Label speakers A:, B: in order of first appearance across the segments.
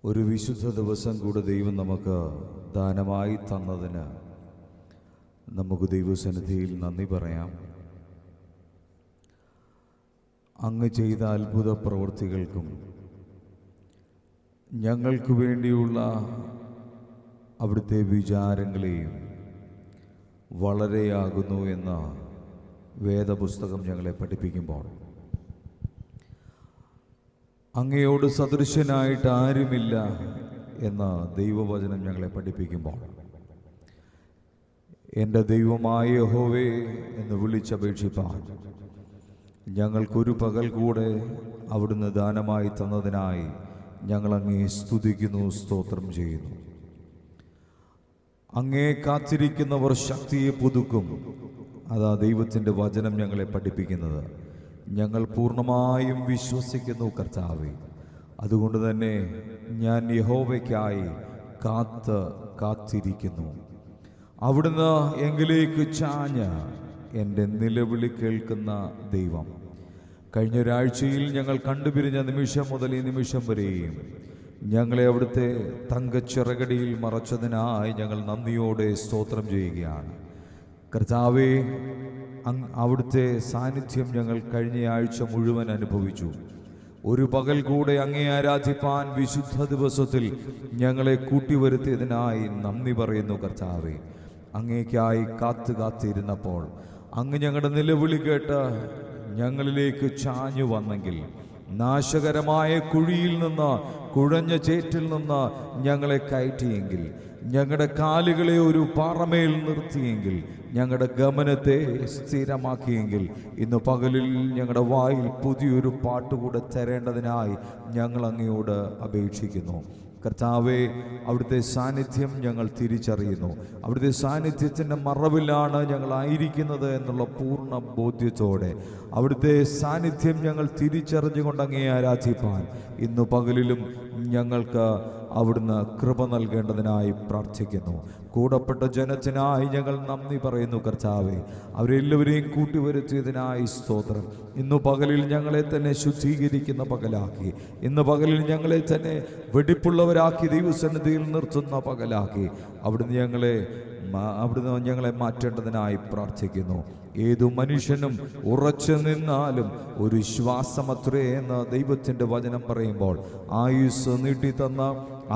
A: ഒരു വിശുദ്ധ ദിവസം കൂടെ ദൈവം നമുക്ക് ദാനമായി തന്നതിന് നമുക്ക് ദൈവസന്നിധിയിൽ നന്ദി പറയാം. അങ്ങ് ചെയ്ത അത്ഭുത പ്രവൃത്തികൾക്കും ഞങ്ങൾക്ക് വേണ്ടിയുള്ള അവിടുത്തെ വിചാരങ്ങളെയും വളരെയാകുന്നു എന്ന വേദപുസ്തകം ഞങ്ങളെ പഠിപ്പിക്കുമ്പോൾ, അങ്ങയോട് സദൃശനായിട്ട് ആരുമില്ല എന്ന ദൈവവചനം ഞങ്ങളെ പഠിപ്പിക്കുമ്പോൾ, എൻ്റെ ദൈവമായ യഹോവേ എന്ന് വിളിച്ചപേക്ഷിപ്പാൻ ഞങ്ങൾക്കൊരു പകൽ കൂടെ അവിടുന്ന് ദാനമായി തന്നതിനായി ഞങ്ങൾ അങ്ങയെ സ്തുതിക്കുന്നു, സ്തോത്രം ചെയ്യുന്നു. അങ്ങേ കാത്തിരിക്കുന്നവർ ശക്തിയെ പുതുക്കും. അതാ ദൈവത്തിൻ്റെ വചനം ഞങ്ങളെ പഠിപ്പിക്കുന്നത്. ഞങ്ങൾ പൂർണ്ണമായും വിശ്വസിക്കുന്നു കർത്താവേ. അതുകൊണ്ട് തന്നെ ഞാൻ യഹോവയ്ക്കായി കാത്തിരിക്കുന്നു. അവിടുന്ന് എങ്കിലേക്ക് ചാഞ്ഞ് എൻ്റെ നിലവിളി കേൾക്കുന്ന ദൈവം. കഴിഞ്ഞ ഒരാഴ്ചയിൽ ഞങ്ങൾ കണ്ടുപിരിഞ്ഞ നിമിഷം മുതൽ ഈ നിമിഷം വരെയും ഞങ്ങളെ അവിടുത്തെ തങ്കച്ചിറകടിയിൽ മറച്ചതിനായി ഞങ്ങൾ നന്ദിയോടെ സ്തോത്രം ചെയ്യുകയാണ്. കർത്താവേ, അവിടുത്തെ സാന്നിധ്യം ഞങ്ങൾ കഴിഞ്ഞ ആഴ്ച മുഴുവൻ അനുഭവിച്ചു. ഒരു പകൽ കൂടെ അങ്ങേ ആരാധിപ്പാൻ വിശുദ്ധ ദിവസത്തിൽ ഞങ്ങളെ കൂട്ടിവരുത്തിയതിനായി നന്ദി പറയുന്നു കർത്താവേ. അങ്ങേക്കായി കാത്തിരുന്നപ്പോൾ അങ്ങ് ഞങ്ങളുടെ നിലവിളി കേട്ട് ഞങ്ങളിലേക്ക് ചാഞ്ഞു വന്നെങ്കിൽ, നാശകരമായ കുഴിയിൽ നിന്ന്, കുഴഞ്ഞ ചേറ്റിൽ നിന്ന് ഞങ്ങളെ കയറ്റിയെങ്കിൽ, ഞങ്ങളുടെ കാലുകളെ ഒരു പാറമേൽ നിർത്തിയെങ്കിൽ, ഞങ്ങളുടെ ഗമനത്തെ സ്ഥിരമാക്കിയെങ്കിൽ, ഇന്ന് പകലിൽ ഞങ്ങളുടെ വായിൽ പുതിയൊരു പാട്ടുകൂടെ തരേണ്ടതിനായി ഞങ്ങൾ അങ്ങയോട് അപേക്ഷിക്കുന്നു. കർത്താവേ, അവിടുത്തെ സാന്നിധ്യം ഞങ്ങൾ തിരിച്ചറിയുന്നു. അവിടുത്തെ സാന്നിധ്യത്തിൻ്റെ മറവിലാണ് ഞങ്ങളായിരിക്കുന്നത് എന്നുള്ള പൂർണ്ണ ബോധ്യത്തോടെ അവിടുത്തെ സാന്നിധ്യം ഞങ്ങൾ തിരിച്ചറിഞ്ഞുകൊണ്ട് അങ്ങേ ആരാധിപ്പാൻ ഇന്ന് പകലിലും ഞങ്ങൾക്ക് അവിടുന്ന് കൃപ നൽകേണ്ടതിനായി പ്രാർത്ഥിക്കുന്നു. കൂടപ്പെട്ട ജനത്തിനായി ഞങ്ങൾ നന്ദി പറയുന്നു കർത്താവേ. അവരെല്ലാവരെയും കൂട്ടിവരുത്തിയതിനായി സ്തോത്രം. ഇന്നു പകലിൽ ഞങ്ങളെ തന്നെ ശുദ്ധീകരിക്കുന്ന പകലാക്കി, ഇന്ന് പകലിൽ ഞങ്ങളെ തന്നെ വെടിപ്പുള്ളവരാക്കി ദൈവസന്നിധിയിൽ നിർത്തുന്ന പകലാക്കി അവിടുന്ന് ഞങ്ങളെ മാറ്റേണ്ടതിനായി പ്രാർത്ഥിക്കുന്നു. ഏതു മനുഷ്യനും ഉറച്ചു നിന്നാലും ഒരു ശ്വാസമത്രേ എന്ന് ദൈവത്തിൻ്റെ വചനം പറയുമ്പോൾ, ആയുസ് നീട്ടിത്തന്ന,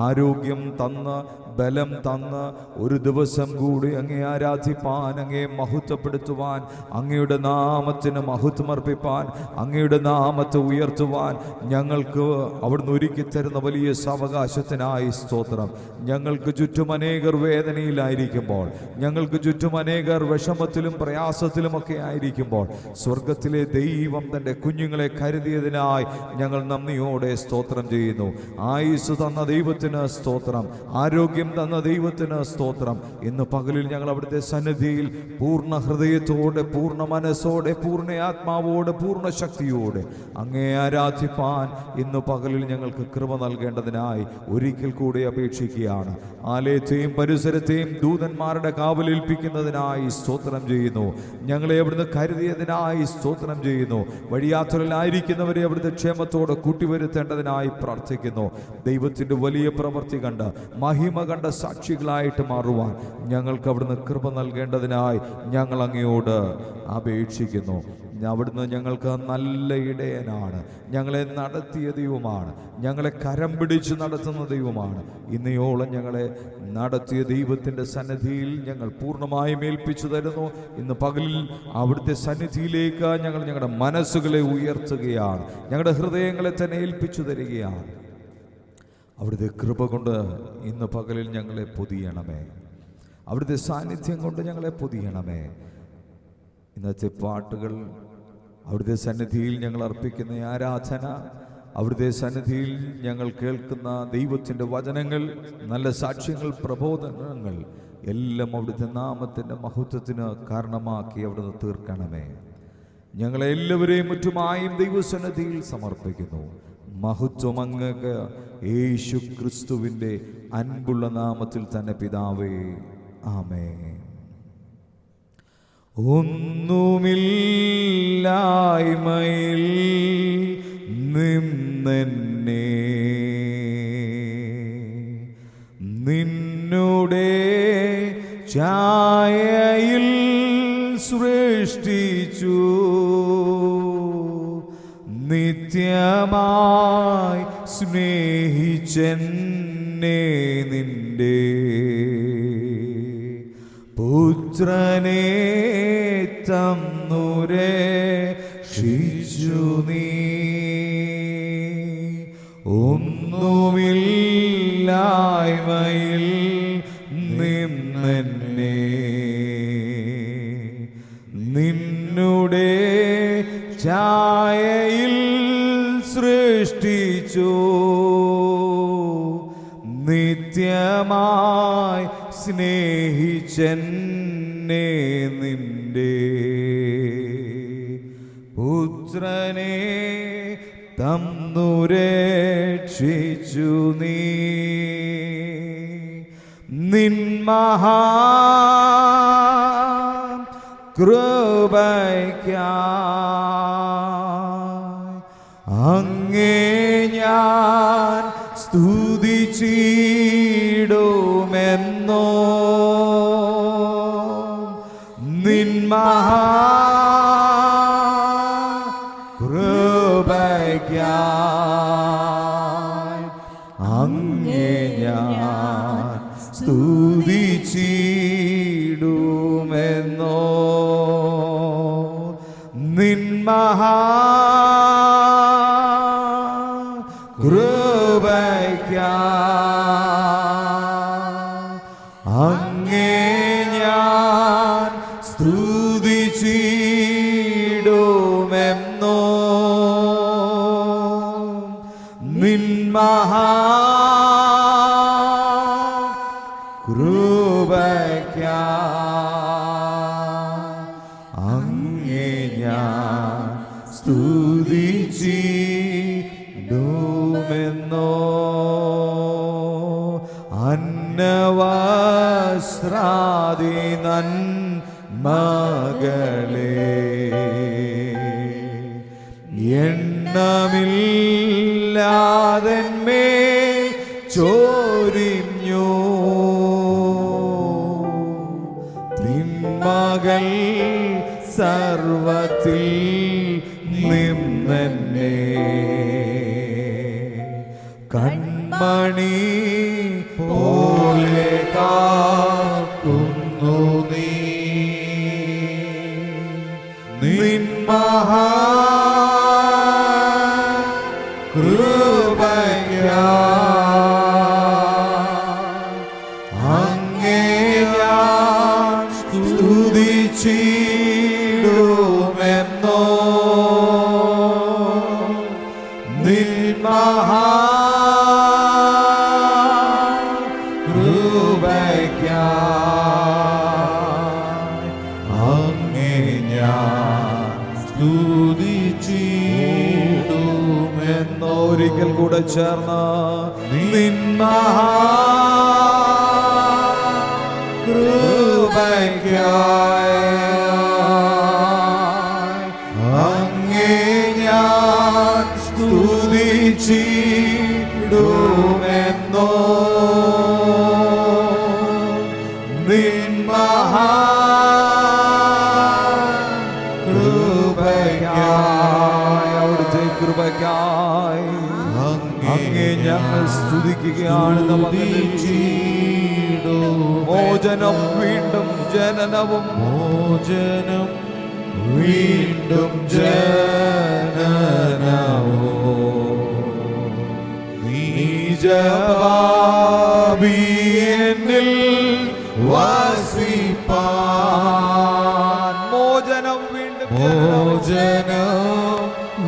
A: ആരോഗ്യം തന്ന്, ബലം തന്ന്, ഒരു ദിവസം കൂടി അങ്ങേ ആരാധിപ്പാൻ, അങ്ങേ മഹത്വപ്പെടുത്തുവാൻ, അങ്ങയുടെ നാമത്തിന് മഹത്വമർപ്പിപ്പാൻ, അങ്ങയുടെ നാമത്തെ ഉയർത്തുവാൻ ഞങ്ങൾക്ക് അവിടുന്ന് ഒരുക്കി തരുന്ന വലിയ സാവകാശത്തിനായി സ്തോത്രം. ഞങ്ങൾക്ക് ചുറ്റും അനേകർ വേദനയിലായിരിക്കുമ്പോൾ, ഞങ്ങൾക്ക് ചുറ്റും അനേകർ വിഷമത്തിലും പ്രയാസത്തിലുമൊക്കെ ആയിരിക്കുമ്പോൾ, സ്വർഗത്തിലെ ദൈവം തൻ്റെ കുഞ്ഞുങ്ങളെ കരുതിയതിനായി ഞങ്ങൾ നന്ദിയോടെ സ്തോത്രം ചെയ്യുന്നു. ആയുസ് തന്ന ദൈവത്തിന് സ്തോത്രം, ആരോഗ്യം തന്ന ദൈവത്തിന് സ്തോത്രം. ഇന്ന് പകലിൽ ഞങ്ങൾ അവിടുത്തെ സന്നിധിയിൽ പൂർണ്ണ ഹൃദയത്തോടെ, പൂർണ്ണ മനസ്സോടെ, പൂർണ്ണ ആത്മാവോടെ, പൂർണ്ണ ശക്തിയോടെ അങ്ങേ ആരാധിപ്പാൻ ഇന്ന് പകലിൽ ഞങ്ങൾക്ക് കൃപ നൽകേണ്ടതിനായി ഒരിക്കൽ കൂടി അപേക്ഷിക്കുകയാണ്. ആലയത്തെയും പരിസരത്തെയും ദൂതന്മാരുടെ കാവലേൽപ്പിക്കുന്നതിനായി സ്തോത്രം ചെയ്യുന്നു. ഞങ്ങളെ അവിടുന്ന് കരുതിയതിനായി സ്തോത്രം ചെയ്യുന്നു. വഴിയാത്രയിലായിരിക്കുന്നവരെ അവിടുത്തെ ക്ഷേമത്തോടെ കൂട്ടിവരുത്തേണ്ടതിനായി പ്രാർത്ഥിക്കുന്നു. ദൈവത്തിൻ്റെ വലിയ പ്രവൃത്തി കണ്ട്, മഹിമ കണ്ട സാക്ഷികളായിട്ട് മാറുവാൻ ഞങ്ങൾക്ക് അവിടുന്ന് കൃപ നൽകേണ്ടതിനായി ഞങ്ങൾ അങ്ങയോട് അപേക്ഷിക്കുന്നു. അവിടുന്ന് ഞങ്ങൾക്ക് നല്ല ഇടയനാണ്, ഞങ്ങളെ നടത്തിയ ദൈവമാണ്, ഞങ്ങളെ കരം പിടിച്ച് നടത്തുന്ന ദൈവമാണ്. ഇന്നയോളം ഞങ്ങളെ നടത്തിയ ദൈവത്തിൻ്റെ സന്നിധിയിൽ ഞങ്ങൾ പൂർണ്ണമായും ഏൽപ്പിച്ചു തരുന്നു. ഇന്ന് പകലിൽ അവിടുത്തെ സന്നിധിയിലേക്ക് ഞങ്ങൾ ഞങ്ങളുടെ മനസ്സുകളെ ഉയർത്തുകയാണ്, ഞങ്ങളുടെ ഹൃദയങ്ങളെ തന്നെ ഏൽപ്പിച്ചു തരികയാണ്. അവിടുത്തെ കൃപ കൊണ്ട് ഇന്ന് പകലിൽ ഞങ്ങളെ പൊതിയണമേ. അവിടുത്തെ സാന്നിധ്യം കൊണ്ട് ഞങ്ങളെ പൊതിയണമേ. ഇന്നത്തെ പാട്ടുകൾ, അവിടുത്തെ സന്നിധിയിൽ ഞങ്ങൾ അർപ്പിക്കുന്ന ആരാധന, അവിടുത്തെ സന്നിധിയിൽ ഞങ്ങൾ കേൾക്കുന്ന ദൈവത്തിൻ്റെ വചനങ്ങൾ, നല്ല സാക്ഷ്യങ്ങൾ, പ്രബോധനങ്ങൾ എല്ലാം അവിടുത്തെ നാമത്തിൻ്റെ മഹത്വത്തിന് കാരണമാക്കി അവിടുന്ന് തീർക്കണമേ. ഞങ്ങളെ എല്ലാവരെയും മുറ്റുമായും ദൈവസന്നിധിയിൽ സമർപ്പിക്കുന്നു. മഹത്വം അങ്ങക്ക് യേശു ക്രിസ്തുവിൻ്റെ അൻപുള്ള നാമത്തിൽ തന്നെ പിതാവേ, ആമേൻ. ഒന്നുമില്ലായ്മയിൽ നിന്നെ നിന്നുടെ ഛായയിൽ സൃഷ്ടിച്ചു നിത്യമായി സ്നേഹിച്ചെന്നെ നിന്റെ പുത്രനെ തന്നുരക്ഷിച്ചു നീ ഒന്നുമില്ലായ്മയിൽ നിന്നെന്നെ നിന്നുടെ ഛായയിൽ സൃഷ്ടിച്ചു നിത്യമായി സ്നേഹിച്ചെന്നെ നിന്റെ പുത്രനെ തന്നുരക്ഷിച്ചു നീ നിൻ മഹാ കൃപയ്ക്കായി അങ്ങേ ഞാൻ സ്തുതിച്ചിടുമെന്നോ നിൻ മഹാ കൃപയ്ക്കായി അങ്ങേ ഞാൻ സ്തുതിച്ചിടുമെന്നോ നിൻ മഹാ കൃപയ്ക്കായി അങ്ങേ ഞാൻ സ്തുതിച്ചിടുമെന്നോ നിൻ മഹാ കൃപയ്ക്കായി അങ്ങേ ഞാൻ സ്തുതിച്ചിടുമെന്നോ അന്നവസ്ത്രാദി നന്മകളെ എണ്ണമില്ലാതെന്മേൽ ചോരിഞ്ഞു തിന്മകൾ സർവത്തിൽ നിന്നെ കൺമണി പോലെ കാക്കുന്നു നീ നിൻ മഹാ കൃപയ്ക്കായി അങ്ങേ ഞാൻ സ്തുതിച്ചിടുമെന്നോ നിൻ മഹാ കൃപയ്ക്കായി അങ്ങേ ഞാൻ സ്തുതിച്ചിടുമെന്നോ ഒരിക്കൽ കൂടെ ചേർന്ന് നിൻ മഹാ കൃപയ്ക്കായി അങ്ങേ ഞാൻ സ്തുതിച്ചിടുമെന്നോ നിൻ മഹാ കൃപയ്ക്കായി അവിടുത്തെ കൃപയ്ക്കായി അങ്ങേ ഞങ്ങൾ സ്തുതിക്കുകയാണ്. മോചനം വീണ്ടും ജനനവും മോചനം വീണ്ടും ജനനവും നീജപാപിയെന്നിൽ വസിപ്പാൻ മോചനം വീണ്ടും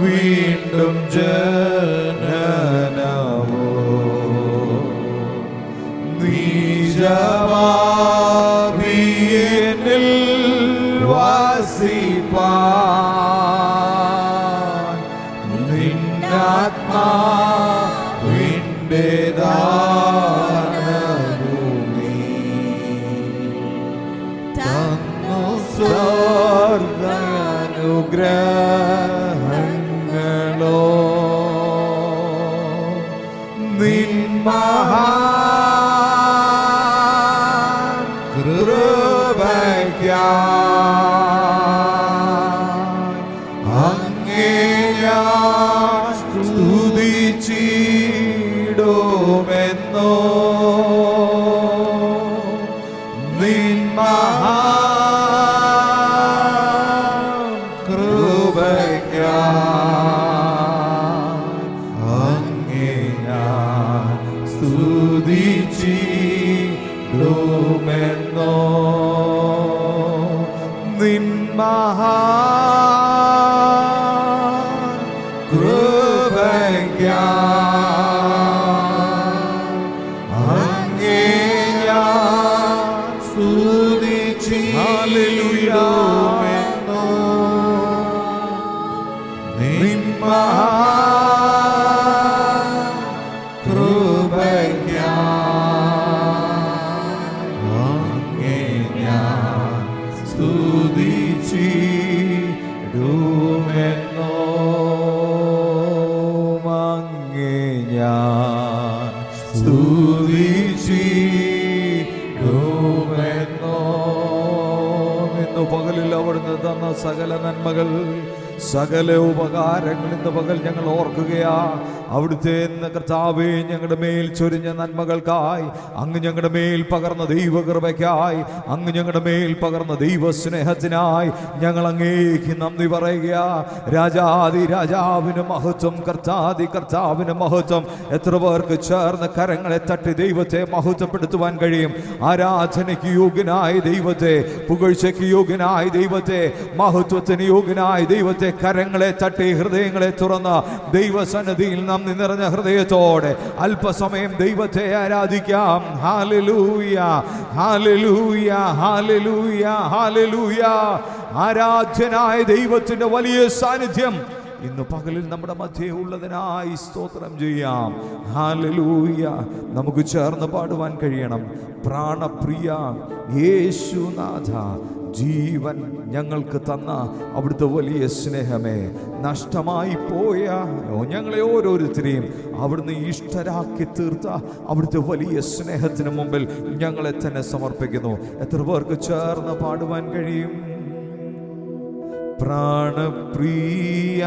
A: വീണ്ടും ജനനവും നീജപാപിയെന്നിൽ വസിപ്പാൻ നിന്നാത്മാവിന്റെ ദാനഭൂമി തന്നു സ്വർഗാനുഗ്രഹങ്ങളോ നിൻ മഹാ നീടുമെന്നോ നിൻ അങ്ങേ ഞാൻ സ്തുതിച്ചിടുമെന്നോ നിൻ അങ്ങേ ഞാൻ സ്തുതിച്ചിടുമെന്നോ നിൻ അങ്ങേ ഞാൻ സ്തുതിച്ചിടുമെന്നോ അങ്ങേ ഞാൻ സ്തുതിച്ചിടുമെന്നോ. ഇന്നു പകലിൽ അവിടുന്ന് തന്ന സകല നന്മകൾ, സകല ഉപകാരങ്ങൾ ഇന്ന് പകൽ ഞങ്ങൾ ഓർക്കുകയാ. അവിടുത്തെ കർത്താവേ, ഞങ്ങളുടെ മേൽ ചൊരിഞ്ഞ നന്മകൾക്കായി, അങ്ങ് ഞങ്ങളുടെ മേൽ പകർന്ന ദൈവകൃപയ്ക്കായി, അങ്ങ് ഞങ്ങളുടെ മേൽ പകർന്ന ദൈവസ്നേഹത്തിനായി ഞങ്ങൾ അങ്ങേക്ക് നന്ദി പറയുക. രാജാതി രാജാവിന് മഹത്വം, കർത്താതി കർത്താവിന് മഹത്വം. എത്ര പേർക്ക് ചേർന്ന് കരങ്ങളെ തട്ടി ദൈവത്തെ മഹത്വപ്പെടുത്തുവാൻ കഴിയും? ആരാധനയ്ക്ക് യോഗ്യനായ ദൈവത്തെ, പുകഴ്ചയ്ക്ക് യോഗ്യനായ ദൈവത്തെ, മഹത്വത്തിന് യോഗ്യനായ ദൈവത്തെ കരങ്ങളെ തട്ടി ഹൃദയങ്ങളെ തുറന്ന ദൈവസന്നിധിയിൽ നന്ദി നിറഞ്ഞ ഹൃദയത്തോടെ അല്പസമയം ദൈവത്തെ ആരാധിക്കാം. ഹല്ലേലൂയ, ഹല്ലേലൂയ, ഹല്ലേലൂയ, ഹല്ലേലൂയ. ആരാധ്യനായ ദൈവത്തിന്റെ വലിയ സാന്നിധ്യം ഇന്ന് പകലിൽ നമ്മുടെ മധ്യേ ഉള്ളതിനായി സ്തോത്രം ചെയ്യാം. ഹല്ലേലൂയ. നമുക്ക് ചേർന്ന് പാടുവാൻ കഴിയണം. പ്രാണപ്രിയ യേശുനാഥ, ജീവൻ ഞങ്ങൾക്ക് തന്ന അവിടുത്തെ വലിയ സ്നേഹമേ, നഷ്ടമായി പോയ ഞങ്ങളെ ഓരോരുത്തരെയും അവിടുന്ന് ഇഷ്ടരാക്കി തീർത്ത അവിടുത്തെ വലിയ സ്നേഹത്തിന് മുമ്പിൽ ഞങ്ങളെ തന്നെ സമർപ്പിക്കുന്നു. എത്ര പേർക്ക് ചേർന്ന് പാടുവാൻ കഴിയും? പ്രാണപ്രിയ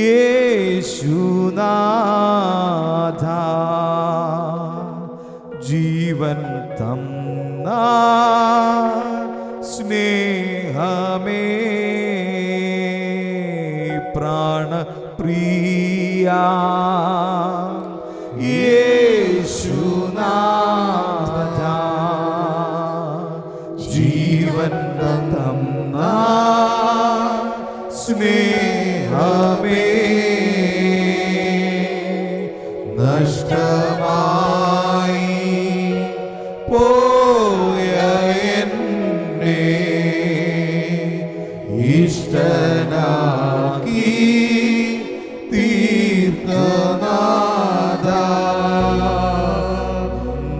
A: യേശുനാഥ, ജീവൻ തന്ന സ്നേഹമേ, പ്രാണപ്രിയ യേശുനാഥ, ജീവൻ തന്ന സ്നേഹമേ, നഷ്ടമായി പോയ എന്നെ ഇഷ്ടനാക്കി തീർത്തനാഥ,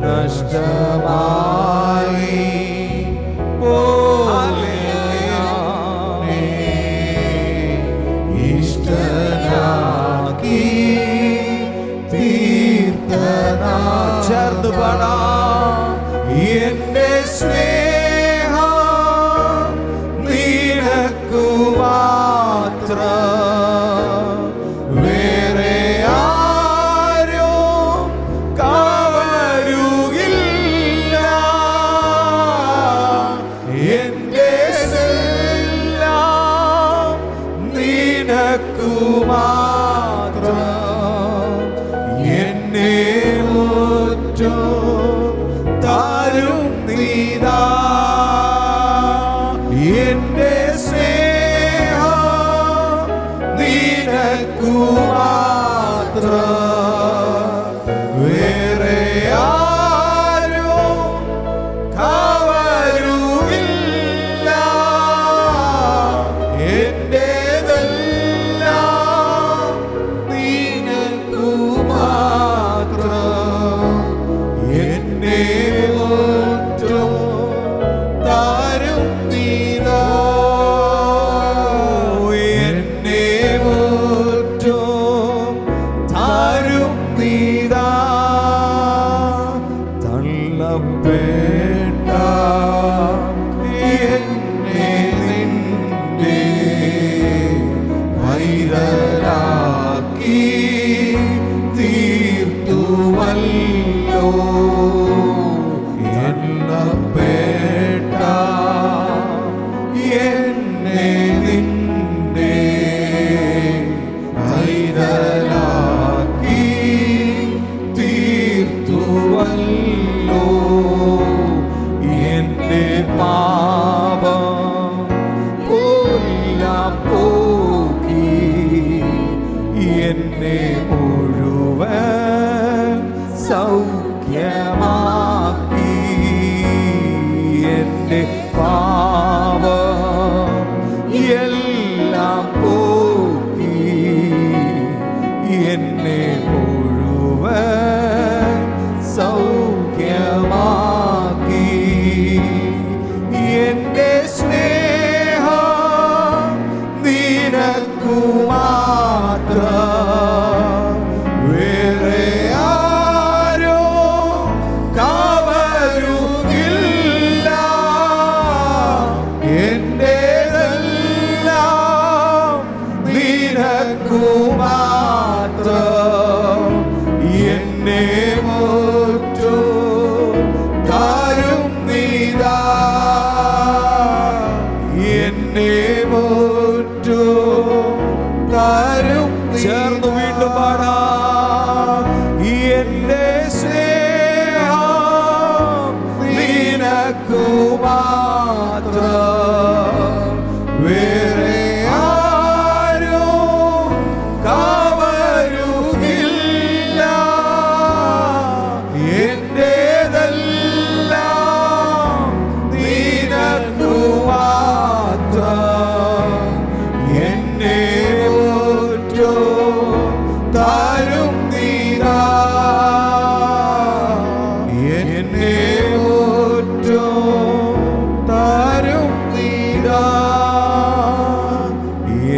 A: നഷ്ടമായി പോയ എന്നെ ഇഷ്ടനാക്കി തീർത്തനാഥ. ചേർന്ന് പാടാം. എന്റെ സ്നേഹം നിനക്കു മാത്രം, വേറെ ആരും കവരുകില്ല. എന്റെ എല്ലാം നിനക്കു മാത്രം, എന്നെ താരും നീതാ. എന്റെ സ്നേഹം നിനക്കു മാത്രം, വേറെ ആരും കവരുകില്ല. എന്റേതെല്ലാം നിനക്കു മാത്രം, എന്നെ മുഴുവൻ സൗഖ്യമാക്കി എൻ്റെ പാപം എല്ലാം പോക്കി എന്നെ മുഴുവൻ സൗഖ്യമാക്കി എൻ്റെ സ്നേഹം നിനക്കു മാത്രം വേറെ ആരോ കവരുകില്ല എന്റേതെല്ലാം നിനക്കു മാത്രം എന്നെ മോറ്റു താരും നീതാ എന്നെ മോറ്റു താരും ചേർന്ന് വീണ്ടും പാടാം എന്റെ സ്നേഹം നിനക്കു മാത്രം വേറെ ആരും കവരുകില്ല എന്റേതെല്ലാം നിനക്കു മാത്രം എന്നെ മോറ്റു താരും നീതാ എന്നെ മോറ്റു താരും നീതാ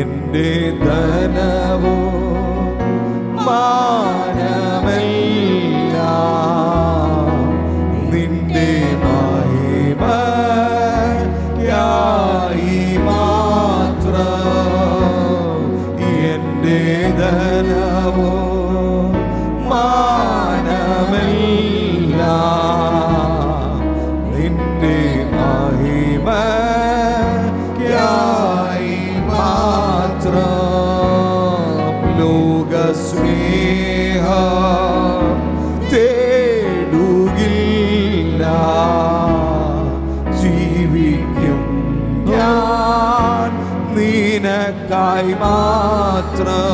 A: എന്റെ ധനവും മാനമെല്ലാം നിന്റെ മഹിമയായി മാത്രം എന്റെ ധനവും മാനമെല്ലാം നിന്റെ മഹിമയായി മാത്രം ലോകസ്നേഹം തേടുകില്ല ജീവിക്കും ഞാൻ നിനക്കായി മാത്രം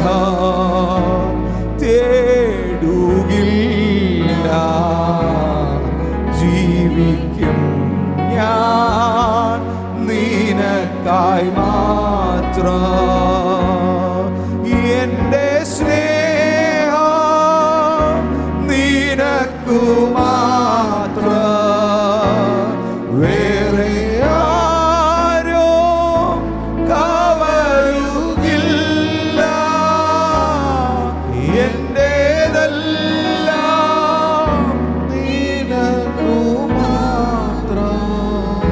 A: ലോകസ്നേഹം തേടുകില്ല ജീവിക്കും ഞാൻ നിനക്കായി മാത്രം എന്റെ സ്നേഹം നിനക്കു മാത്രം വേറെ ആരും കവരുകില്ല എന്റേതെല്ലാം നിനക്കു മാത്രം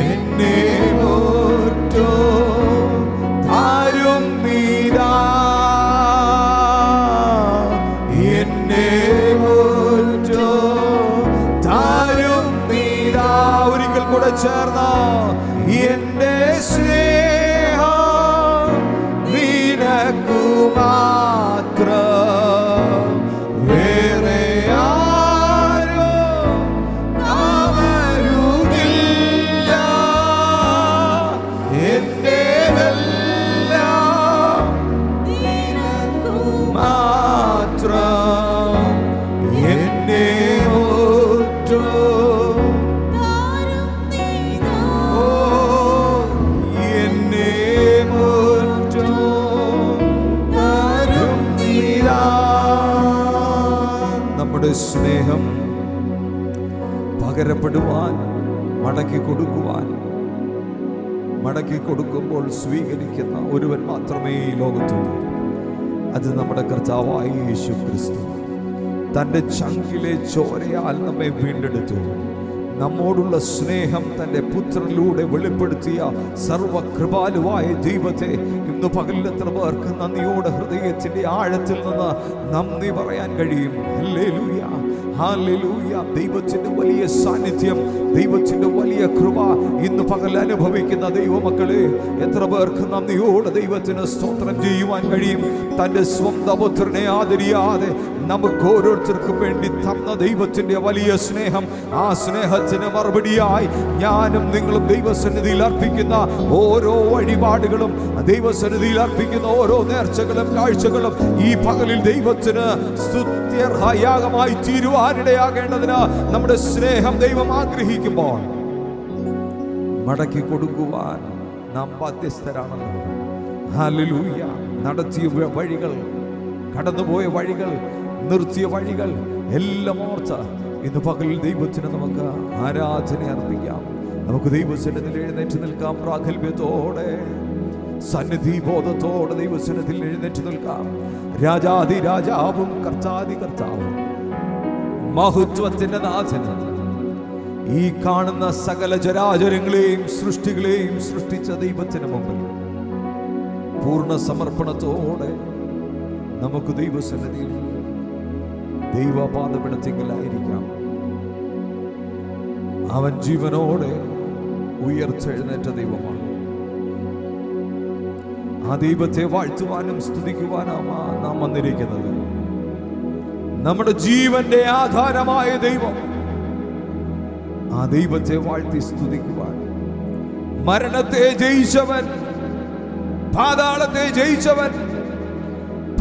A: എന്നെ മോറ്റു താരും നീതാ എന്നെ മോറ്റു താരും നീതാ ഒരിക്കൽ കൂടെ ചേർന്ന എന്റെ സ്നേഹം നിനക്കു മാത്രം വേറെ ആരും കവരുകില്ല എന്റേതെല്ലാം നിനക്കു മാത്രം എന്നെ മോറ്റു എന്നെ മോറ്റു താരും നീതാ നമ്മുടെ സ്നേഹം പകരപ്പെടുവാൻ മടക്കി കൊടുക്കുമ്പോൾ സ്വീകരിക്കുന്ന ഒരുവൻ മാത്രമേ ഈ ലോകത്തുള്ളൂ. അത് നമ്മുടെ കർത്താവായ യേശു ക്രിസ്തു തൻ്റെ ചങ്കിലെ ചോരയാൽ നമ്മെ വീണ്ടെടുത്തു. നമ്മോടുള്ള സ്നേഹം തൻ്റെ പുത്രനിലൂടെ വെളിപ്പെടുത്തിയ സർവകൃപാലുവായ ദൈവത്തെ ഇന്ന് പകലിൽ എത്ര പേർക്ക് നന്ദിയോടെ ഹൃദയത്തിൻ്റെ ആഴത്തിൽ നിന്ന് നന്ദി പറയാൻ കഴിയും. Hallelujah, hallelujah. ദൈവത്തിന്റെ വലിയ സാന്നിധ്യം, ദൈവത്തിന്റെ വലിയ കൃപ ഇന്ന് പകൽ അനുഭവിക്കുന്ന ദൈവമക്കളെ, എത്ര പേർക്ക് നന്ദിയോടെ ദൈവത്തിന് സ്തോത്രം ചെയ്യുവാൻ കഴിയും? തൻ്റെ സ്വന്തം പുത്രനെ ആദരിയാതെ നമുക്ക് ഓരോരുത്തർക്കും വേണ്ടി തന്ന ദൈവത്തിന്റെ വലിയ സ്നേഹം, ആ സ്നേഹത്തിന് മറുപടിയായി ഞാനും നിങ്ങളും ദൈവസന്നിധിയിൽ അർപ്പിക്കുന്ന ഓരോ വഴിപാടുകളും, ദൈവസന്നിധിയിൽ അർപ്പിക്കുന്ന ഓരോ നേർച്ചകളും കാഴ്ചകളും ഈ പകലിൽ ദൈവത്തിന് സ്തുത്യർഹയാഗമായി തീരുവാനിടയാകേണ്ടതിന് നമ്മുടെ സ്നേഹം ദൈവം ആഗ്രഹിക്കുമ്പോൾ മടക്കി കൊടുക്കുവാൻ നാം ബാധ്യസ്ഥരാണെന്ന്. ഹല്ലേലൂയ. നടത്തിയ വഴികൾ, കടന്നുപോയ വഴികൾ, നിർത്തിയ വഴികൾ എല്ലാം ഓർത്ത് ഇന്ന് പകലിൽ ദൈവത്തിന് നമുക്ക് ആരാധന അർപ്പിക്കാം. നമുക്ക് ദൈവസന്നിധിയിൽ എഴുന്നേറ്റ് നിൽക്കാം. പ്രാഗൽഭ്യത്തോടെ, സന്നിധി ബോധത്തോടെ ദൈവസന്നിധിയിൽ എഴുന്നേറ്റ് നിൽക്കാം. രാജാതി രാജാവും കർത്താതി കർത്താവും, മഹത്വത്തിന്റെ നാഥനും, ഈ കാണുന്ന സകല ചരാചരങ്ങളെയും സൃഷ്ടികളെയും സൃഷ്ടിച്ച ദൈവത്തിന് മുമ്പിൽ പൂർണ്ണ സമർപ്പണത്തോടെ നമുക്ക് ദൈവസന്നിധിയിൽ ദൈവപാദപീഠത്തിലായിരിക്കാം. അവൻ ജീവനോടെ ഉയർത്തെഴുന്നേറ്റ ദൈവമാണ്. ആ ദൈവത്തെ വാഴ്ത്തുവാനും സ്തുതിക്കുവാനാണ് നാം വന്നിരിക്കുന്നത്. നമ്മുടെ ജീവന്റെ ആധാരമായ ദൈവം, ആ ദൈവത്തെ വാഴ്ത്തി സ്തുതിക്കുവാൻ, മരണത്തെ ജയിച്ചവൻ, പാതാളത്തെ ജയിച്ചവൻ,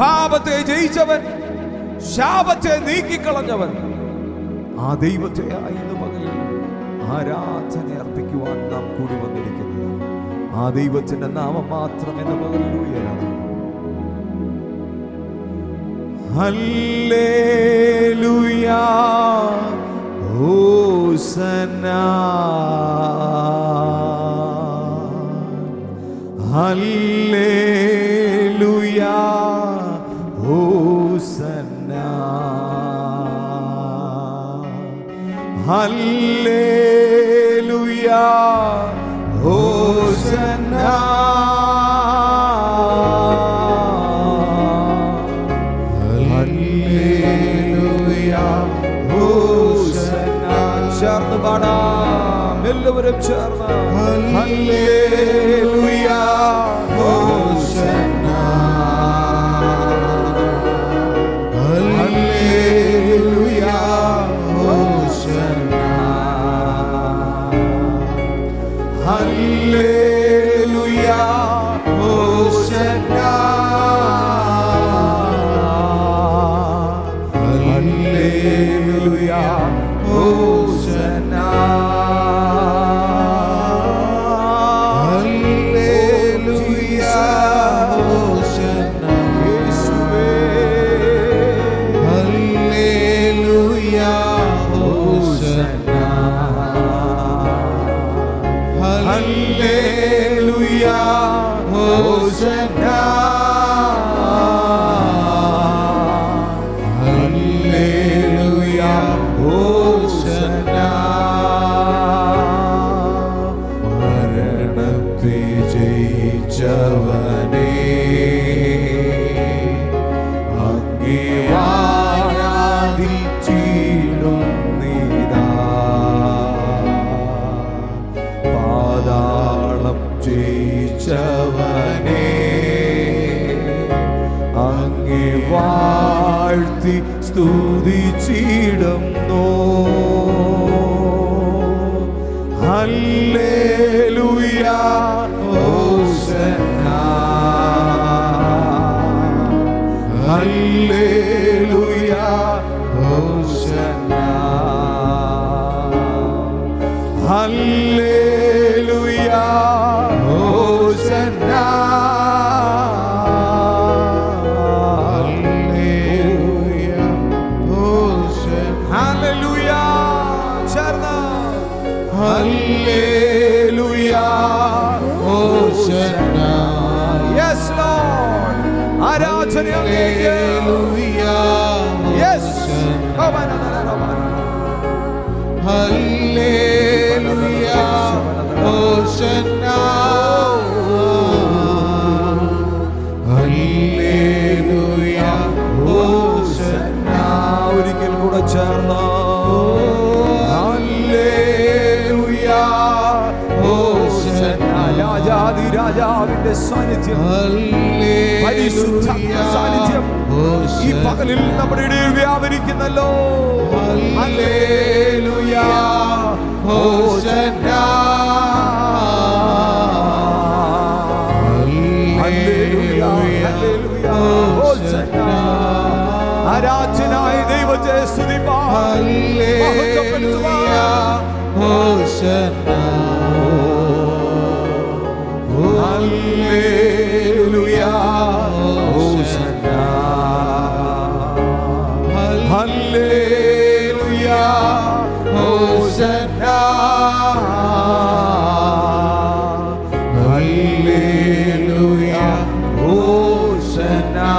A: പാപത്തെ ജയിച്ചവൻ, ശാപത്തെ നീക്കിക്കളഞ്ഞവൻ, ആ ദൈവത്തെ ഇന്ന് പകലിൽ ആരാധന അർപ്പിക്കുവാൻ നാം കൂടി വന്നിരിക്കുന്നത്. ആ ദൈവത്തിന്റെ നാമം മാത്രം ഇന്ന് പകലിൽ ഉയരണം. ഹല്ലേലൂയ, ഹോസന്ന, ഹല്ലേലൂയ, ഹോസന്ന, ഹല്ലേലൂയ, ഹോസന്ന, ഹല്ലേലൂയ, ഹോസന്ന. ചേർന്ന് പാടാം എല്ലാവരും ചേർന്ന്. ഹല്ലേലൂയ, ഹോസന്ന, ഹല്ലേലൂയ, ഹോസന്ന, ഹല്ലേലൂയ, ഹോസന്ന, ഹല്ലേലൂയ, ഹോസന്ന, ഹല്ലേലൂയ, ഹോസന്ന, യേശുവേ, ഹല്ലേലൂയ, ഹോസന്ന, ഹല്ലേലൂയ, ഹോസന്ന, ഹല്ലേലൂയ, ഹോസന്ന. മരണത്തെ ജയിച്ചവനേ, അങ്ങേ ആരാധിച്ചിടുന്നിതാ. പാതാളം ജയിച്ചവനേ, അങ്ങേ വാഴ്ത്തി സ്തുതിച്ചിടുന്നു. ഹല്ലേലൂയ, ഹോസന്ന, ഹല്ലേലൂയ, ഹോസന്ന, ഹല്ലേലൂയ, ഹോസന്ന, ഹല്ലേലൂയ, ഹോസന്ന, ഹല്ലേലൂയ. ചേർന്ന് ഹല്ലേലൂയ, ഹോസന്ന. യെസ് ലോർഡ്, ആരാധന ഹല്ലേലൂയ, യെസ്. ഹല്ലേലൂയ, ഹോസന്ന, ഹല്ലേലൂയ, ഹോസന്ന. ഒരിക്കൽ കൂടെ ചേർന്ന് സാന്നിധ്യം, പരിശുദ്ധാത്മ സാന്നിധ്യം ഈ പകലിൽ നമ്മുടെ ഇടയിൽ വ്യാപരിക്കുന്നല്ലോ. ഹല്ലേലൂയ, ഹോശന്നാ, ഹല്ലേലൂയ, ഹല്ലേലൂയ, ഹോശന്നാ. ആരാധനായ ദൈവത്തെ സ്തുതിപ്പാൻ, മഹത്വപ്പെടുത്തുവാൻ. ഹോശന്നാ, ഹല്ലേലൂയ, ഹോശന്നാ, ഹല്ലേലൂയ, ഹോശന്നാ, ഹല്ലേലൂയ, ഹോശന്നാ.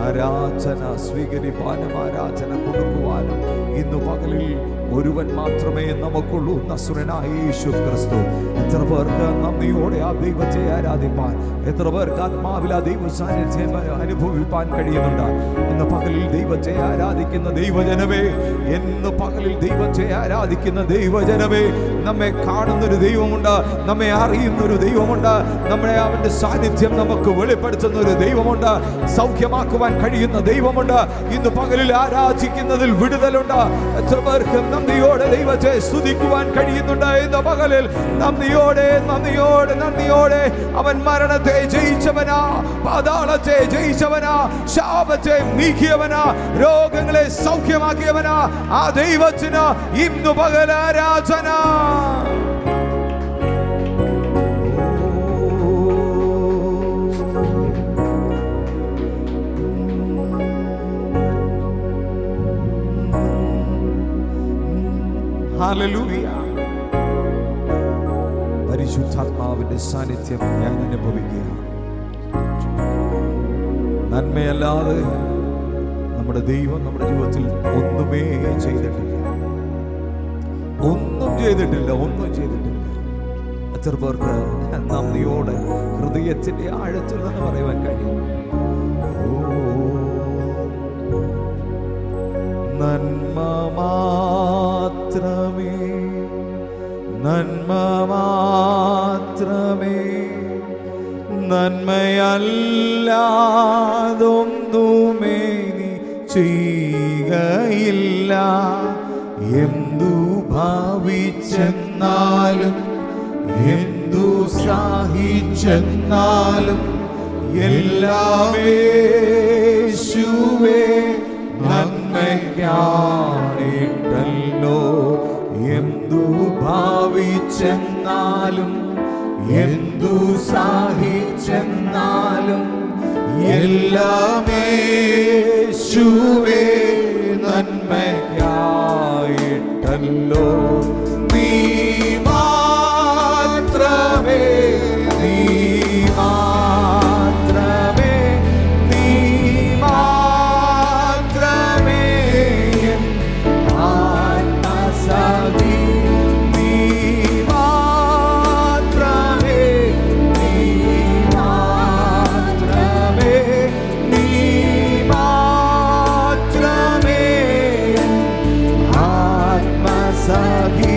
A: ആരാധന സ്വീകരിപ്പാനും ആരാധന കൊടുക്കുവാനും ഇന്നു പകലിൽ ഒരുവൻ മാത്രമേ നമുക്കുള്ളൂ, നസ്രനായ യേശു ക്രിസ്തു. എത്ര പേർക്ക് നന്ദിയോടെ ആ ദൈവത്തെ ആരാധിപ്പാൻ, എത്ര പേർക്ക് ആത്മാവിൽ ആ ദൈവ സാന്നിധ്യം അനുഭവിപ്പാൻ കഴിയുന്നുണ്ട്. ഇന്ന് പകലിൽ ദൈവത്തെ ആരാധിക്കുന്ന ദൈവജനമേ, ഇന്ന് പകലിൽ ദൈവത്തെ ആരാധിക്കുന്ന ദൈവജനമേ, നമ്മെ കാണുന്നൊരു ദൈവമുണ്ട്, നമ്മെ അറിയുന്നൊരു ദൈവമുണ്ട്, നമ്മളെ അവന്റെ സാന്നിധ്യം നമുക്ക് വെളിപ്പെടുത്തുന്ന ഒരു ദൈവമുണ്ട്, സൗഖ്യമാക്കുവാൻ കഴിയുന്ന ദൈവമുണ്ട്. ഇന്ന് പകലിൽ ആരാധിക്കുന്നതിൽ വിടുതലുണ്ട്. എത്ര പേർക്ക് നന്ദിയോടെ ദൈവത്തെ സ്തുതിക്കുവാൻ കഴിയുന്നുണ്ട്? ഇന്ന് പകലിൽ നന്ദിയോടെ നന്ദിയോടെ നന്ദിയോടെ അവൻ മരണത്തെ ജയിച്ചവനാ, പാതാളത്തെ ജയിച്ചവനാ, ശാപത്തെ നീക്കിയവനാ, രോഗങ്ങളെ സൗഖ്യമാക്കിയവനാ. ആ ദൈവത്തിന് ഇന്നു പകൽ ആരാധന. ഹല്ലേലൂയ. പരിശുദ്ധാത്മാവിന്റെ സാന്നിധ്യം ഞാൻ അനുഭവിക്കുകയാണ്. നന്മയല്ലാതെ നമ്മുടെ ദൈവം നമ്മുടെ ജീവിതത്തിൽ ഒന്നുമേ ചെയ്തിട്ടില്ല, ഒന്നും ചെയ്തിട്ടില്ല, ഒന്നും ചെയ്തിട്ടില്ല. എത്ര പേർക്ക് നന്ദിയോടെ ഹൃദയത്തിന്റെ ആഴത്തിൽ നിന്ന് പറയുവാൻ കഴിയും? നന്മ മാത്രമേ, നന്മ മാത്രമേ, നന്മയല്ലാതൊന്നുമേ നീ ചെയ്യുകയില്ല. എന്തു ഭാവിച്ചെന്നാലും എന്തു സഹിച്ചെന്നാലും എല്ലാം യേശുവേ നന്മയ്ക്കായിട്ടല്ലോ. എന്തു ഭാവിച്ചെന്നാലും എന്തു സഹിച്ചെന്നാലും എല്ലാം യേശുവേ നന്മയ്ക്കായിട്ടല്ലോ. നീ മാത്രമേ, നീ മാത്രമേ, നീ മാത്രമേ ആത്മസഖി, നീ മാത്രമേ, നീ മാത്രമേ, നീ മാത്രമേ ആത്മസഖി.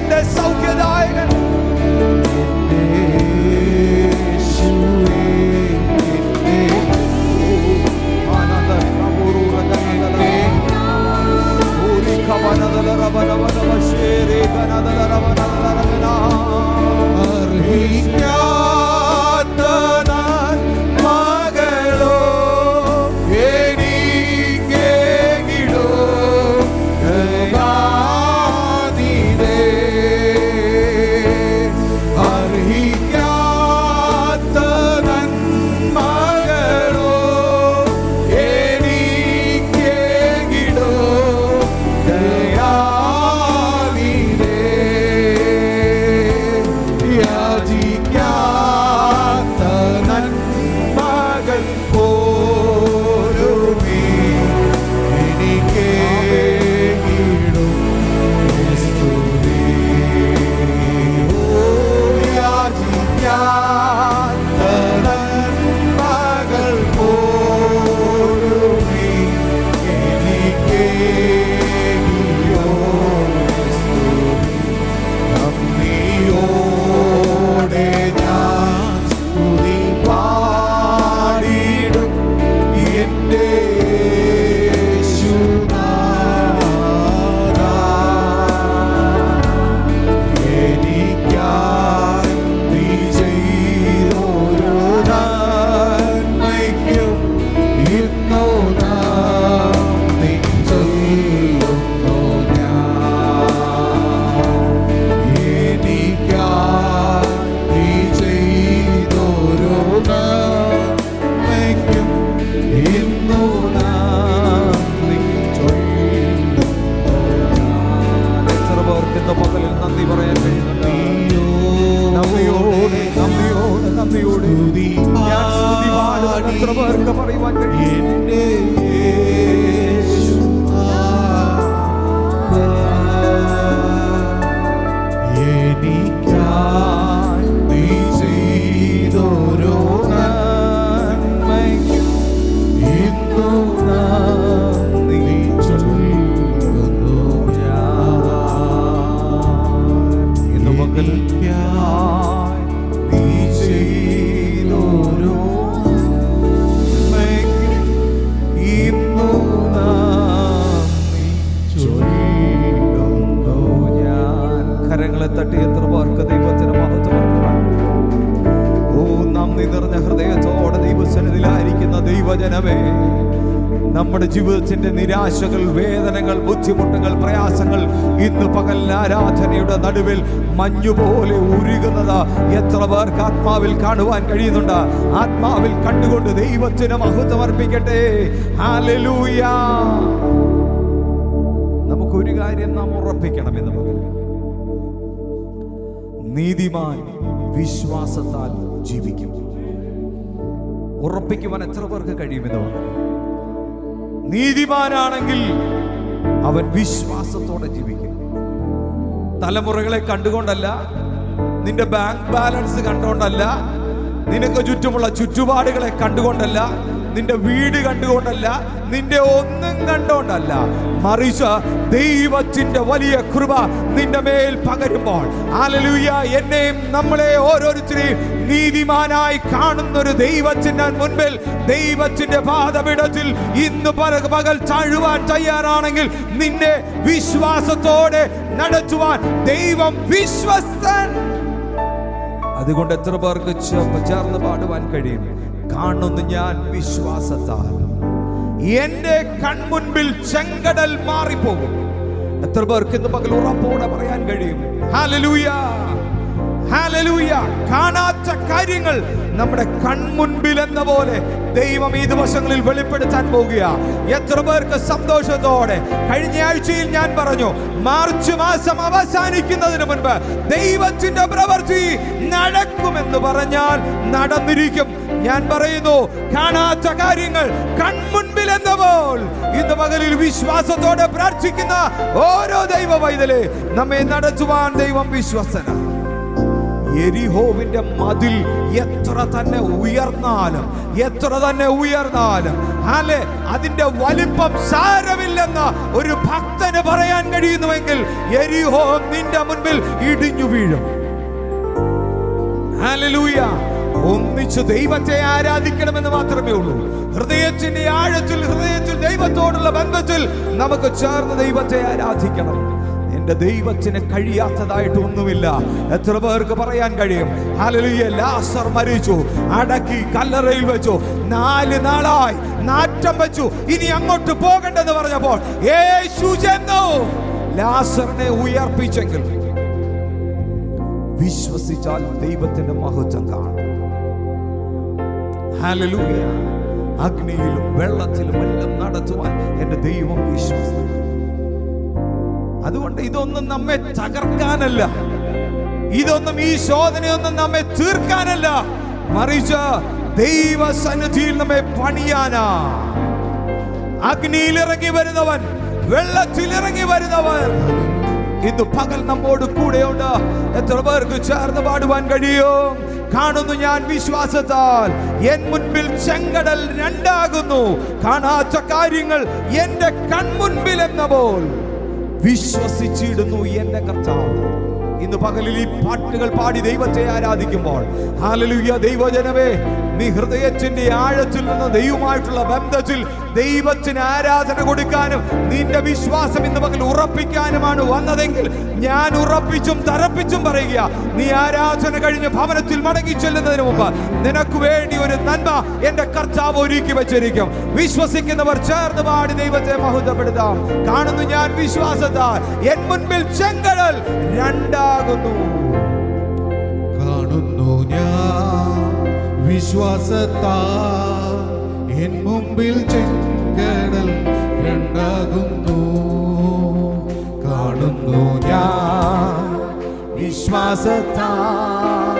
A: എന്റെ സൗഖ്യദായകൻ. നമ്മുടെ ജീവിതത്തിന്റെ നിരാശകൾ, വേദനകൾ, ബുദ്ധിമുട്ടുകൾ, പ്രയാസങ്ങൾ ഇന്ന് പകൽ ആരാധനയുടെ നടുവിൽ മഞ്ഞുപോലെ ഉരുകുന്നത് എത്ര പേർക്ക് ആത്മാവിൽ കാണുവാൻ കഴിയുന്നുണ്ട്? ആത്മാവിൽ കണ്ടുകൊണ്ട് ദൈവത്തിന് മഹത്വം അർപ്പിക്കട്ടെ. ഹല്ലേലൂയ. നമുക്കൊരു കാര്യം നാം ഉറപ്പിക്കണം എന്ന് പകൽ, നീതിമാൻ വിശ്വാസത്താൽ ജീവിക്കും. ഉറപ്പിക്കുവാൻ എത്ര പേർക്ക് കഴിയുമെന്ന് പറഞ്ഞു? നീതിമാനാണെങ്കിൽ അവൻ വിശ്വാസത്തോടെ ജീവിക്കും. തലമുറകളെ കണ്ടുകൊണ്ടല്ല, നിന്റെ ബാങ്ക് ബാലൻസ് കണ്ടുകൊണ്ടല്ല, നിനക്ക് ചുറ്റുമുള്ള ചുറ്റുപാടുകളെ കണ്ടുകൊണ്ടല്ല, നിന്റെ വീട് കണ്ടുകൊണ്ടല്ല, നിന്റെ ഒന്നും കണ്ടുകൊണ്ടല്ല, മറിച്ച് ദൈവത്തിന്റെ വലിയ കൃപ നിന്റെ മേൽ പകരുമ്പോൾ, ഹല്ലേലൂയ, എന്നെയും നമ്മളെ ഓരോരുത്തരെയും നീതിമാനായി കാണുന്നൊരു ദൈവത്തിന്റെ മുൻപിൽ, ദൈവത്തിന്റെ പാദപീഠത്തിൽ ഇന്ന് പകൽ താഴുവാൻ തയ്യാറാണെങ്കിൽ നിന്നെ വിശ്വാസത്തോടെ നടത്തുവാൻ ദൈവം വിശ്വസ്തൻ. അതുകൊണ്ട് എത്ര പേർക്ക് ചേർന്ന് പാടുവാൻ കഴിയും? കാണുന്നു ഞാൻ വിശ്വാസത്താൽ, എന്റെ കൺമുൻപിൽ ചെങ്കടൽ മാറിപ്പോകും. എത്ര പേർക്ക് ഇന്ന് പകൽ ഉറപ്പോടെ പറയാൻ കഴിയും? Hallelujah, hallelujah. കാണാത്ത കാര്യങ്ങൾ നമ്മുടെ കൺമുൻപിൽ എന്ന പോലെ ദൈവം ഈ ദിവസങ്ങളിൽ വെളിപ്പെടുത്താൻ പോകുക. എത്ര പേർക്ക് സന്തോഷത്തോടെ? കഴിഞ്ഞ ആഴ്ചയിൽ ഞാൻ പറഞ്ഞു, മാർച്ച് മാസം അവസാനിക്കുന്നതിന് മുൻപ് ദൈവത്തിന്റെ പ്രവൃത്തി നടക്കുമെന്ന് പറഞ്ഞാൽ നടന്നിരിക്കും. ഞാൻ പറയുന്നു, കാണാത്ത കാര്യങ്ങൾ കൺമുൻപിൽ എന്ന പോലെ ഇന്ന് പകലിൽ വിശ്വാസത്തോടെ പ്രാർത്ഥിക്കുന്ന ഓരോ ദൈവ പൈതലെ നമ്മെ നടത്തുവാൻ ദൈവം വിശ്വസ്തനാണ്. യെരിഹോവിന്റെ മതിൽ എത്ര തന്നെ ഉയർന്നാലും അല്ലെ, അതിന്റെ വലിപ്പം സാരമില്ലെന്ന് ഒരു ഭക്തന് പറയാൻ കഴിയുന്നുവെങ്കിൽ യെരിഹോ നിന്റെ മുൻപിൽ ഇടിഞ്ഞു വീഴും. ഹല്ലേലൂയ. ഒന്നിച്ച് ദൈവത്തെ ആരാധിക്കണമെന്ന് മാത്രമേ ഉള്ളൂ. ഹൃദയത്തിന്റെ ആഴത്തിൽ ദൈവത്തോടുള്ള ബന്ധത്തിൽ നമുക്ക് ചേർന്ന് ദൈവത്തെ ആരാധിക്കണം. എന്റെ ദൈവത്തിന് കഴിയാത്തതായിട്ട് ഒന്നുമില്ല. എത്ര പേർക്ക് പറയാൻ കഴിയും? ഹല്ലേലൂയ. ലാസർ മരിച്ചു, അടക്കി കല്ലറയിൽ വെച്ചു, 4 നാളായി നാറ്റം വെച്ചു, ഇനി അങ്ങോട്ട് പോകണ്ടെന്ന് പറഞ്ഞപ്പോൾ യേശു ചെന്നു ലാസറിനെ ഉയർപ്പിച്ചെങ്കിൽ വിശ്വസിച്ചാൽ ദൈവത്തിന്റെ മഹത്വം കാണും. ഹല്ലേലൂയ. അഗ്നിയിലും വെള്ളത്തിലും എല്ലാം നടത്തുവാൻ എന്റെ ദൈവം വിശ്വസ്തൻ. അതുകൊണ്ട് ഇതൊന്നും നമ്മെ തകർക്കാനല്ല, ഇതൊന്നും ഈ ശോധനയൊന്നും നമ്മെ തീർക്കാനല്ല, മറിച്ച് ദൈവസന്നിധിയിൽ നമ്മെ പണിയാനാ. അഗ്നിയിൽ ഇറങ്ങി വരുന്നവൻ, വെള്ളത്തിൽ ഇറങ്ങി വരുന്നവൻ ഇന്ന് പകൽ നമ്മോട് കൂടെയുണ്ട്. എത്ര പേർക്ക് ചേർന്ന് പാടുവാൻ കഴിയും? കാണുന്നു ഞാൻ വിശ്വാസത്താൽ, എൻ മുൻപിൽ ചെങ്കടൽ രണ്ടാകുന്നു, കാണാത്ത കാര്യങ്ങൾ എന്റെ കൺമുൻപിൽ എന്ന പോൽ വിശ്വസിച്ചിടുന്നു എന്റെ കർത്താവ്. ഇന്ന് പകലിൽ ഈ പാട്ടുകൾ പാടി ദൈവത്തെ ആരാധിക്കുമ്പോൾ, ഹല്ലേലൂയ, ദൈവജനമേ, നീ ഹൃദയത്തിന്റെ ആഴത്തിൽ നിന്ന് ദൈവമായിട്ടുള്ള ബന്ധത്തിൽ ദൈവത്തിന് ആരാധന കൊടുക്കാനും നിന്റെ വിശ്വാസം ഇന്ന് പകൽ ഉറപ്പിക്കാനുമാണ് വന്നതെങ്കിൽ ഞാൻ ഉറപ്പിച്ചും തറപ്പിച്ചും പറയുക, നീ ആരാധന കഴിഞ്ഞ് ഭവനത്തിൽ മടങ്ങി ചെല്ലുന്നതിന് മുമ്പ് നിനക്ക് വേണ്ടി ഒരു നന്മ എന്റെ കർത്താവ് ഒരുക്കി വെച്ചിരിക്കും. വിശ്വസിക്കുന്നവർ ചേർന്ന് പാടി ദൈവത്തെ മഹത്വപ്പെടുത്താം. കാണുന്നു ഞാൻ വിശ്വാസത്താൽ, എൻ മുൻപിൽ ചെങ്കടൽ രണ്ടാകുന്നു.
B: കാണുന്നു ഞാൻ വിശ്വാസത്താൽ, എൻ മുമ്പിൽ ചെങ്കടൽ രണ്ടാകുന്നു.
A: കാണുന്നു ഞാൻ വിശ്വാസത്താൽ,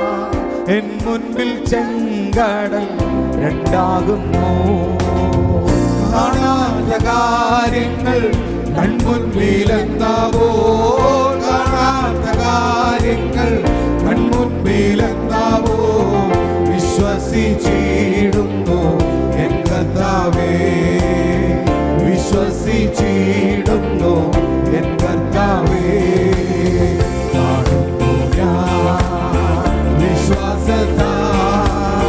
A: എൻ മുൻപിൽ ചെങ്കടൽ രണ്ടാകുന്നു.
B: കാണാത്ത കാര്യങ്ങൾ കൺമുൻപിലെന്നാവോ, കാണാത്ത കാര്യങ്ങൾ കൺമുൻപിലെന്നാവോ, വിശ്വസിച്ചിടുന്നു എൻ കർത്താവേ, വിശ്വസിച്ചിടുന്നു എൻ കർത്താവേ. കാണുന്നു ഞാൻ വിശ്വാസത്താൽ,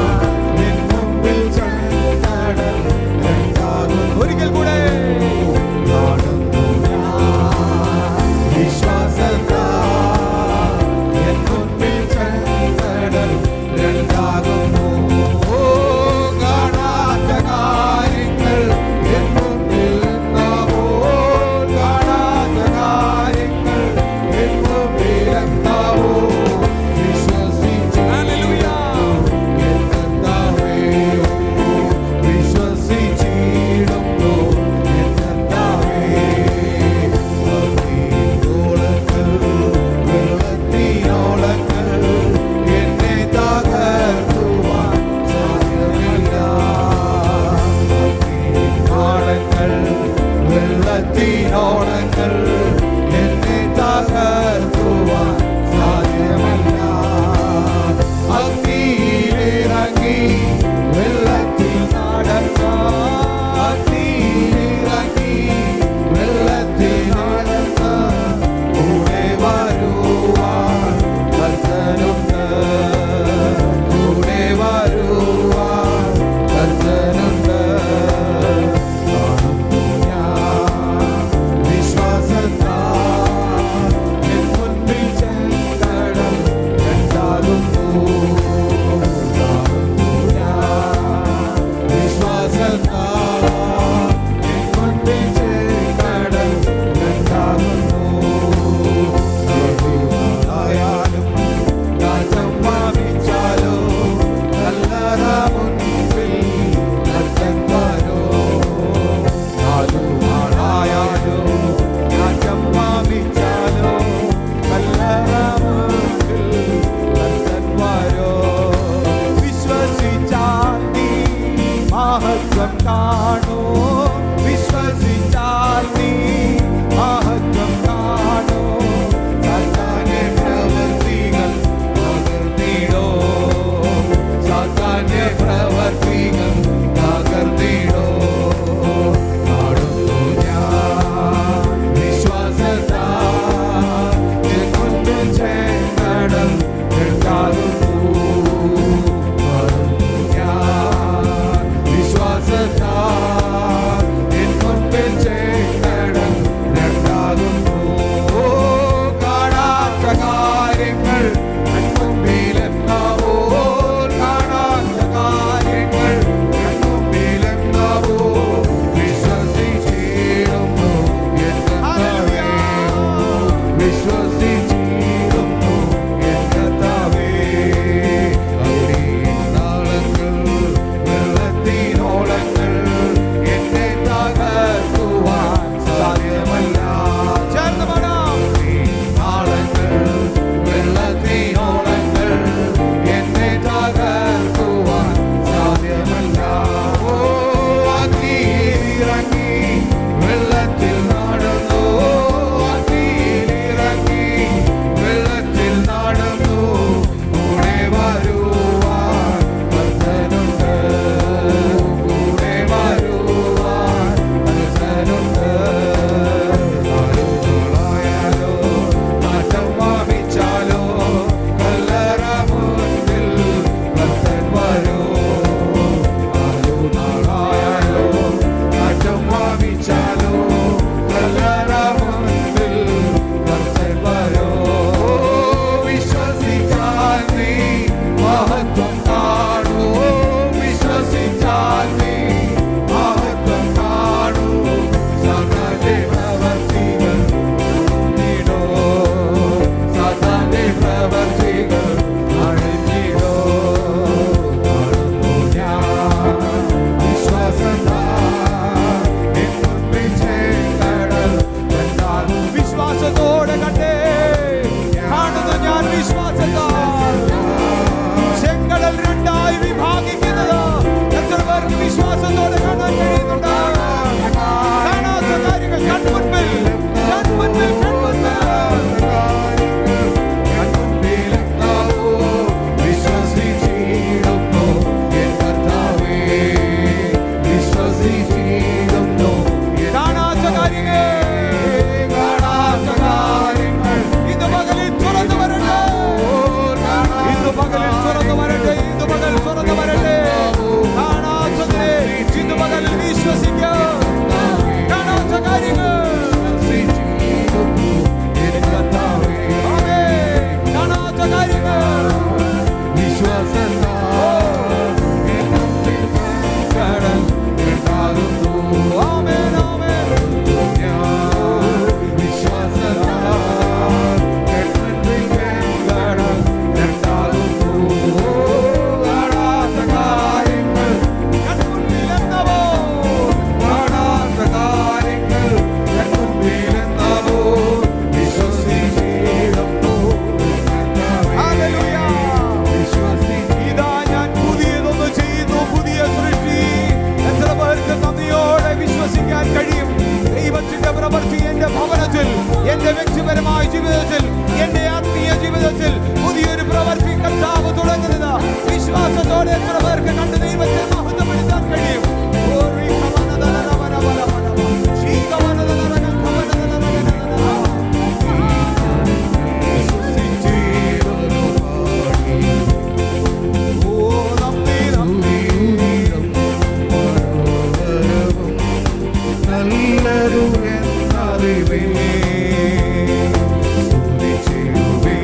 B: എൻ മുമ്പിൽ ചെങ്കടൽ രണ്ടാകുന്നു. ഒരിക്കൽ കൂടെ കാണുന്നു ഞാൻ വിശ്വാസത്താൽ, എൻ മുമ്പിൽ ചെങ്കടൽ രണ്ടാകുന്നു.
A: വലിയൊരു പ്രവൃത്തി കർത്താവ് തുടങ്ങുന്നത് വിശ്വാസത്തോടെ എത്ര പേർക്ക് കണ്ട് ദൈവത്തെ മഹത്വപ്പെടുത്താൻ കഴിയും?
B: നല്ലൊരു എന്നറിവേ സ്തുതിച്ചിടുവേ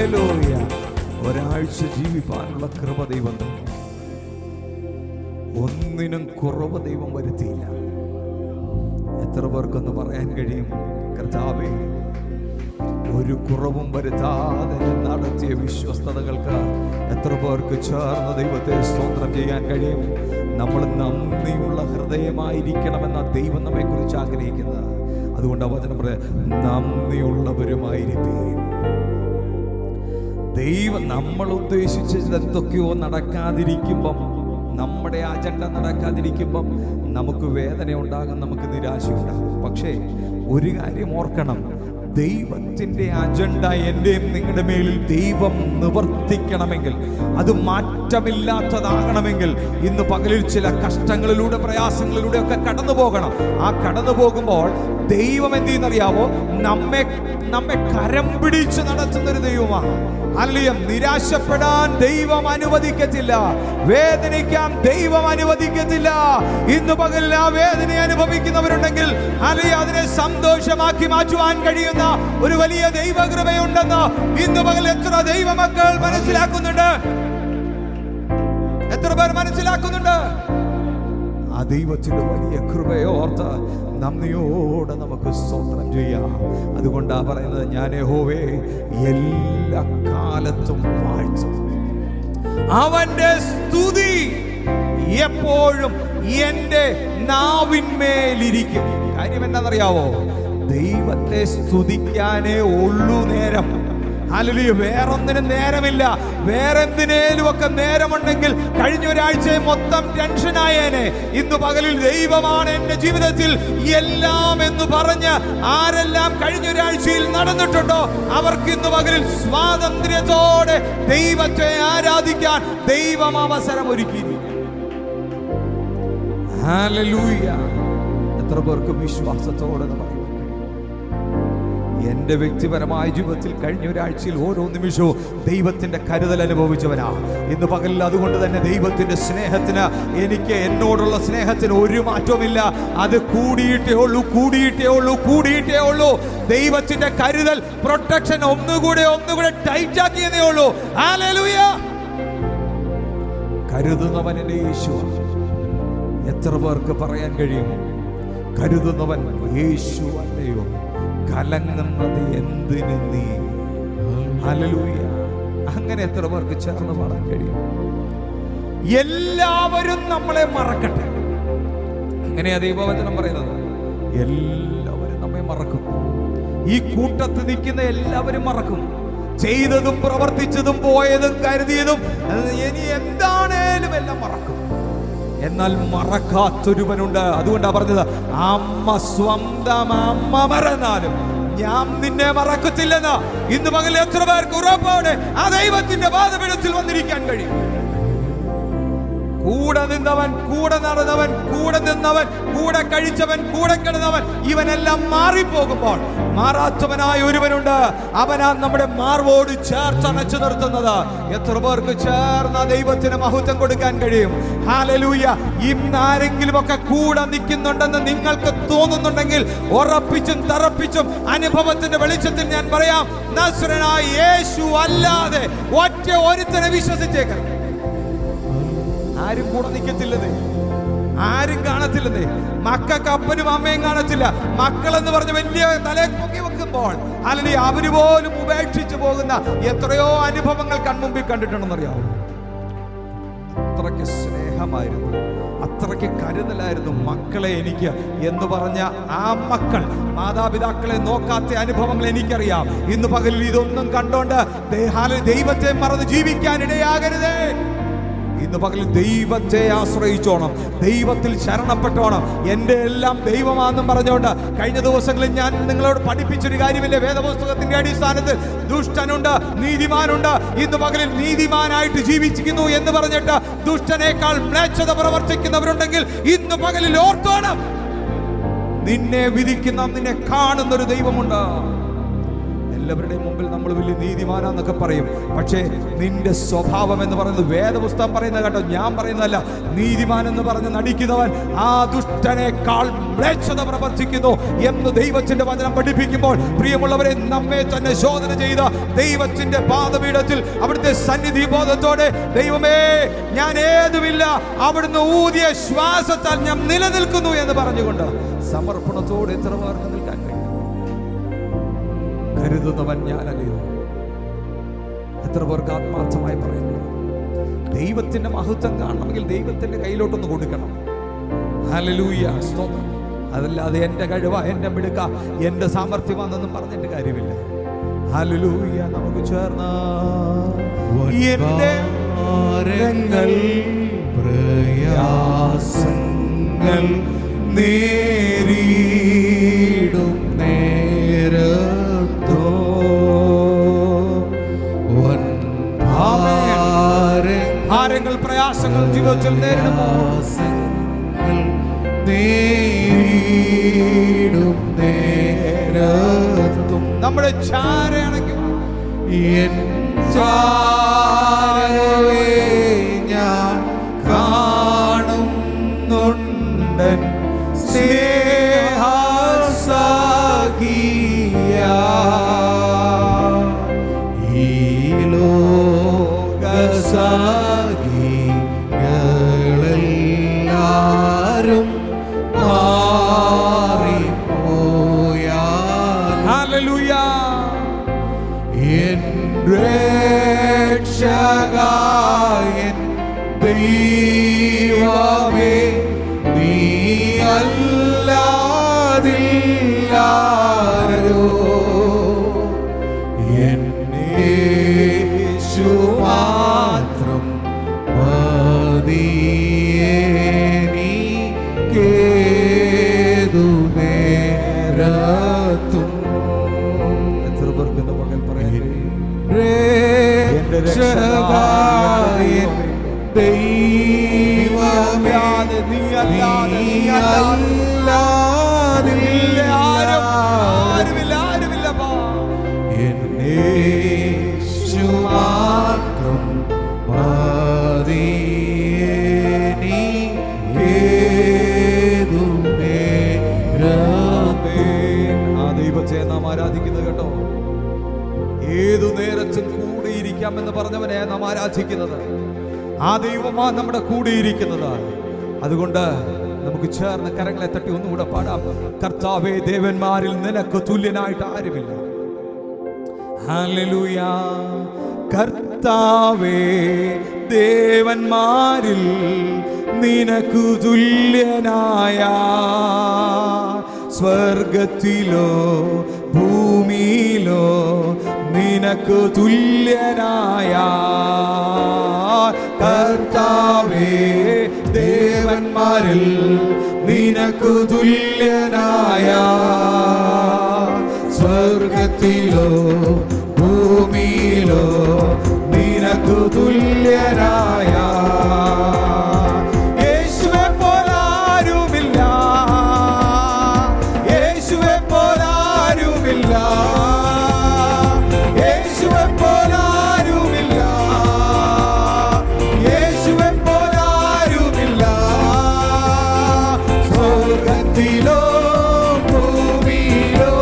A: ഹല്ലേലൂയ. ഒരാഴ്ച ജീവിക്കാനുള്ള കൃപ ദൈവം തന്നു. ഒന്നിനും കുറവ് ദൈവം വരുത്തിയില്ല. എത്ര പേർക്കൊന്ന് പറയാൻ കഴിയും, കർത്താവേ, ഒരു കുറവും വരുത്താതെ നടത്തിയ വിശ്വസ്തതകൾക്ക് എത്ര പേർക്ക് ചേർന്ന് ദൈവത്തെ സ്തോത്രം ചെയ്യാൻ കഴിയും? നമ്മൾ നന്ദിയുള്ള ഹൃദയമായിരിക്കണമെന്ന ദൈവം നമ്മെ കുറിച്ച് ആഗ്രഹിക്കുന്നത്. അതുകൊണ്ട് വചനം പറയാം, നന്ദിയുള്ളവരുമായിരിക്കും. ദൈവം നമ്മൾ ഉദ്ദേശിച്ചത് എന്തൊക്കെയോ നടക്കാതിരിക്കുമ്പം, നമ്മുടെ അജണ്ട നടക്കാതിരിക്കുമ്പം നമുക്ക് വേദന ഉണ്ടാകും, നമുക്ക് നിരാശയുണ്ടാകും. പക്ഷേ ഒരു കാര്യം ഓർക്കണം, ദൈവത്തിൻ്റെ അജണ്ട എൻ്റെയും നിങ്ങളുടെ മേലിൽ ദൈവം നിവർത്തിക്കണമെങ്കിൽ, അത് മാറ്റമില്ലാത്തതാകണമെങ്കിൽ, ഇന്ന് പകലിൽ ചില കഷ്ടങ്ങളിലൂടെ പ്രയാസങ്ങളിലൂടെ ഒക്കെ കടന്നു പോകണം. ആ കടന്നു പോകുമ്പോൾ ദൈവം എന്ത് ചെയ്യുന്നറിയാവോ? നമ്മെ കരം പിടിച്ച് നടത്തുന്നൊരു ദൈവമാണ്. ഹല്ലേലൂയ. നിരാശപ്പെടാൻ ദൈവം അനുവദിക്കത്തില്ല, വേദനിക്കാൻ ദൈവം അനുവദിക്കത്തില്ല. ഇന്ന് പകലിൽ ആ വേദന അനുഭവിക്കുന്നവരുണ്ടെങ്കിൽ ഹല്ലേലൂയ, അതിനെ സന്തോഷമാക്കി മാറ്റുവാൻ കഴിയുന്ന ഒരു വലിയ ദൈവകൃപയുണ്ടെന്ന് ഇന്ന് പകൽ എത്ര ദൈവമക്കൾ മനസ്സിലാക്കുന്നുണ്ട്? എത്ര പേർ മനസ്സിലാക്കുന്നുണ്ട്? ആ ദൈവത്തിന്റെ വലിയ കൃപയെ ഓർത്ത് നന്ദിയോടെ നമുക്ക് സ്തോത്രം ചെയ്യാം. അതുകൊണ്ടാ പറയുന്നത്, ഞാൻ യഹോവേ എല്ലാ കാലത്തും വാഴ്ത്തും, അവന്റെ സ്തുതി എപ്പോഴും എന്റെ നാവിന്മേലിരിക്കും. കാര്യം എന്താണെന്നറിയാവോ? ദൈവത്തെ സ്തുതിക്കാനേ ഉള്ളൂ നേരം. ഹല്ലേലൂയ. വേറൊന്നിനും നേരമില്ല. വേറെന്തിനേലും ഒക്കെ നേരമുണ്ടെങ്കിൽ കഴിഞ്ഞ ഒരാഴ്ച മൊത്തം ടെൻഷനായേനെ. ഇന്ന് പകലിൽ ദൈവമാണ് എൻ്റെ ജീവിതത്തിൽ എല്ലാം എന്ന് പറഞ്ഞ് ആരെല്ലാം കഴിഞ്ഞ ഒരാഴ്ചയിൽ നടന്നിട്ടുണ്ടോ, അവർക്ക് ഇന്ന് പകലിൽ സ്വാതന്ത്ര്യത്തോടെ ദൈവത്തെ ആരാധിക്കാൻ ദൈവം അവസരം ഒരുക്കിയിരിക്കുന്നു. ഹല്ലേലൂയ. എത്ര പേർക്ക് വിശ്വാസത്തോടെ പറയും, എൻ്റെ വ്യക്തിപരമായ ജീവിതത്തിൽ കഴിഞ്ഞ ഒരാഴ്ചയിൽ ഓരോ നിമിഷവും ദൈവത്തിൻ്റെ കരുതൽ അനുഭവിച്ചവനാ. ഇന്ന് പകലിൽ അതുകൊണ്ട് തന്നെ ദൈവത്തിൻ്റെ സ്നേഹത്തിന്, എനിക്ക് എന്നോടുള്ള സ്നേഹത്തിന് ഒരു മാറ്റവുമില്ല. അത് കൂടിയിട്ടേ ഉള്ളൂ, കൂടിയിട്ടേ ഉള്ളൂ, കൂടിയിട്ടേ ഉള്ളൂ. ദൈവത്തിൻ്റെ കരുതൽ, പ്രൊട്ടക്ഷൻ ഒന്നുകൂടെ ടൈറ്റാക്കിയതേ ഉള്ളൂ. ഹല്ലേലൂയ. കരുതുന്നവൻ എൻ്റെ യേശുവാണ്. എത്ര പേർക്ക് പറയാൻ കഴിയും, കരുതുന്നവൻ യേശു അല്ലയോ? കലങ്ങുന്നത് എന്തിന് നീ? ഹല്ലേലൂയ. അങ്ങനെ എത്ര പേർക്ക് ചേർന്ന് പാടാൻ കഴിയും? എല്ലാവരും നമ്മളെ മറക്കട്ടെ. അങ്ങനെയാ ദൈവവചനം പറയുന്നത്. എല്ലാവരും നമ്മെ മറക്കും. ഈ കൂട്ടത്തിൽ നിൽക്കുന്ന എല്ലാവരും മറക്കും. ചെയ്തതും പ്രവർത്തിച്ചതും പോയതും കരുതിയതും ഇനി എന്താണേലും എല്ലാം മറക്കും. എന്നാൽ മറക്കാത്തൊരുവനുണ്ട്. അതുകൊണ്ടാ പറഞ്ഞത്, അമ്മ സ്വന്തം അമ്മ മറന്നാലും ഞാൻ നിന്നെ മറക്കത്തില്ലെന്ന്. ഇന്ന് പകൽ എത്ര പേർക്ക് ഉറപ്പോടെ ആ ദൈവത്തിന്റെ പാദപീഠത്തിൽ വന്നിരിക്കാൻ കഴിയും? കൂടെ നിന്നവൻ, കൂടെ നടന്നവൻ, കൂടെ നിന്നവൻ, കൂടെ കഴിച്ചവൻ, കൂടെ കിടന്നവൻ, ഇവനെല്ലാം മാറിപ്പോകുമ്പോൾ മാറാത്തവനായ ഒരുവനുണ്ട്. അവനാ നമ്മുടെ മാർവോട് ചേർത്തണച്ചു നിർത്തുന്നത്. എത്ര പേർക്ക് ചേർന്ന ദൈവത്തിന് മഹത്വം കൊടുക്കാൻ കഴിയും? ഹല്ലേലൂയ. ഇന്ന് ആരെങ്കിലും ഒക്കെ കൂടെ നിൽക്കുന്നുണ്ടെന്ന് നിങ്ങൾക്ക് തോന്നുന്നുണ്ടെങ്കിൽ ഉറപ്പിച്ചും തറപ്പിച്ചും അനുഭവത്തിന്റെ വെളിച്ചത്തിൽ ഞാൻ പറയാം, നസ്രനായ യേശു അല്ലാതെ ഒറ്റ ഒരുത്തനെ വിശ്വസിച്ചേക്കാം. ആരും കൂടെ നിൽക്കത്തില്ലതേ, ആരും കാണത്തില്ലതേ. മക്കൾക്ക് അപ്പനും അമ്മയും കാണത്തില്ല. മക്കളെന്ന് പറഞ്ഞ് വലിയ തലയെ പൊക്കി വെക്കുമ്പോൾ അല്ലെങ്കിൽ അവര് പോലും ഉപേക്ഷിച്ചു പോകുന്ന എത്രയോ അനുഭവങ്ങൾ കൺമുമ്പിൽ കണ്ടിട്ടുണ്ടെന്നറിയാമോ? അത്രയ്ക്ക് സ്നേഹമായിരുന്നു, അത്രയ്ക്ക് കരുതലായിരുന്നു മക്കളെ എനിക്ക് എന്ന് പറഞ്ഞ ആ മക്കൾ. മാതാപിതാക്കളെ നോക്കാത്ത അനുഭവങ്ങൾ എനിക്കറിയാം. ഇന്ന് പകലിൽ ഇതൊന്നും കണ്ടോണ്ട് ദൈവത്തെ മറന്ന് ജീവിക്കാൻ ഇടയാകരുതേ. ഇന്ന് പകൽ ദൈവത്തെ ആശ്രയിച്ചോണം, ദൈവത്തിൽ ശരണപ്പെട്ടോണം. എൻ്റെ എല്ലാം ദൈവമാണെന്നും പറഞ്ഞുകൊണ്ട് കഴിഞ്ഞ ദിവസങ്ങളിൽ ഞാൻ നിങ്ങളോട് പഠിപ്പിച്ചൊരു കാര്യമില്ലേ? വേദപുസ്തകത്തിന്റെ അടിസ്ഥാനത്തിൽ ദുഷ്ടനുണ്ട്, നീതിമാനുണ്ട്. ഇന്ന് പകലിൽ നീതിമാനായിട്ട് ജീവിച്ചിരിക്കുന്നു എന്ന് പറഞ്ഞിട്ട് ദുഷ്ടനേക്കാൾ മ്ലേച്ഛത പ്രവർത്തിക്കുന്നവരുണ്ടെങ്കിൽ ഇന്ന് പകലിൽ ഓർത്തോണം, നിന്നെ വിധിക്കുന്ന, നിന്നെ കാണുന്നൊരു ദൈവമുണ്ട്. എല്ലാവരുടെയും മുമ്പിൽ നമ്മൾ വലിയ നീതിമാനാന്നൊക്കെ പറയും. പക്ഷേ നിന്റെ സ്വഭാവം എന്ന് പറയുന്നത് വേദപുസ്തകം പറയുന്നത് കേട്ടോ, ഞാൻ പറയുന്നതല്ല. നീതിമാൻ എന്ന് പറഞ്ഞ് നടിക്കുന്നവൻ ആ ദുഷ്ടനേക്കാൾ മ്ലേച്ഛത പ്രവർത്തിക്കുന്നു എന്ന് ദൈവത്തിന്റെ വചനം പഠിപ്പിക്കുമ്പോൾ, പ്രിയമുള്ളവരെ, നമ്മെ തന്നെ ശോധന ചെയ്ത ദൈവത്തിന്റെ പാദപീഠത്തിൽ അവിടുത്തെ സന്നിധി ബോധത്തോടെ, ദൈവമേ ഞാൻ ഏതുമില്ല, അവിടുന്ന് ഊതിയ ശ്വാസത്താൽ ഞാൻ നിലനിൽക്കുന്നു എന്ന് പറഞ്ഞുകൊണ്ട് സമർപ്പണത്തോടെ എത്ര പേർക്ക് നിൽക്കാൻ കഴിയും? കരുതുന്നവൻ ഞാനല്ലയോ? എത്ര പേർക്ക് ആത്മാർത്ഥമായി പറയുന്നു? ദൈവത്തിന്റെ മഹത്വം കാണണമെങ്കിൽ ദൈവത്തിന്റെ കയ്യിലോട്ടൊന്ന് കൊടുക്കണം. ഹല്ലേലൂയ, സ്തോത്രം. അതല്ലാതെ എൻ്റെ കഴിവ, എൻ്റെ മിടുക്ക, എൻ്റെ സാമർഥ്യമാണെന്നൊന്നും പറഞ്ഞിട്ട് കാര്യമില്ല. ഹല്ലേലൂയ. നമുക്ക് ചേർന്ന് എൻ്റെ പ്രയാസങ്ങൾ നേരിടും നേരത്തോ ഭാരങ്ങൾ പ്രയാസങ്ങൾ ജീവിതത്തിൽ നേരിടും നേരത്തും നമ്മുടെ ചാരയാണെങ്കിൽ ഞാൻ കാണുന്നുണ്ട് സ്നേഹസഖിയ ഈ ലോകസഖികളെല്ലാരും മാറിപ്പോയാൽ, ഹല്ലേലൂയ, എൻ രക്ഷകൻ ദൈവമേ നീ അല്ലാതില്ലാരോ, യേശു മാത്രം മതിയേനിക്കേതു നേരത്തും. എത്ര പേർക്ക് ഇന്ന് പകൽ പറയാൻ ദൈവമേ നീ അല്ലാതെ ആരുമില്ല യേശു മാത്രം മതിയേനിക്കേതു നേരത്തും. ആ ദൈവത്തെ നാം ആരാധിക്കുന്നത് കേട്ടോ. ഏതു നേരത്തും കൂടിയിരിക്കാമെന്ന് പറഞ്ഞവനെ നാം ആരാധിക്കുന്നത്. ആ ദൈവമാ നമ്മുടെ കൂടിയിരിക്കുന്നത്. അതുകൊണ്ട് നമുക്ക് ചേർന്ന് കരങ്ങളെ തട്ടി ഒന്നുകൂടെ പാടാം. കർത്താവേ, ദേവന്മാരിൽ നിനക്ക് തുല്യനായിട്ട് ആരുമില്ല. ഹല്ലേലൂയ. കർത്താവേ, ദേവന്മാരിൽ നിനക്കു തുല്യനായ സ്വർഗത്തിലോ ഭൂമിയിലോ നിനക്ക് തുല്യനായ കർത്താവേ, ദേവന്മാരിൽ നിനക്ക് തുല്യനായ സ്വർഗത്തിലോ ഭൂമിയിലോ നിനക്ക് തുല്യനായ യേശുവേ പോലാരുമില്ല, യേശുവേ പോലാരുമില്ല, യേശുവേ പോലാരുമില്ല, യേശുവേ പോലാരുമില്ല. സ്വർഗത്തിലോ ഭൂമിയിലോ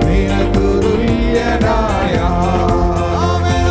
A: നിനക്ക് തുല്യനായ. ആമേൻ,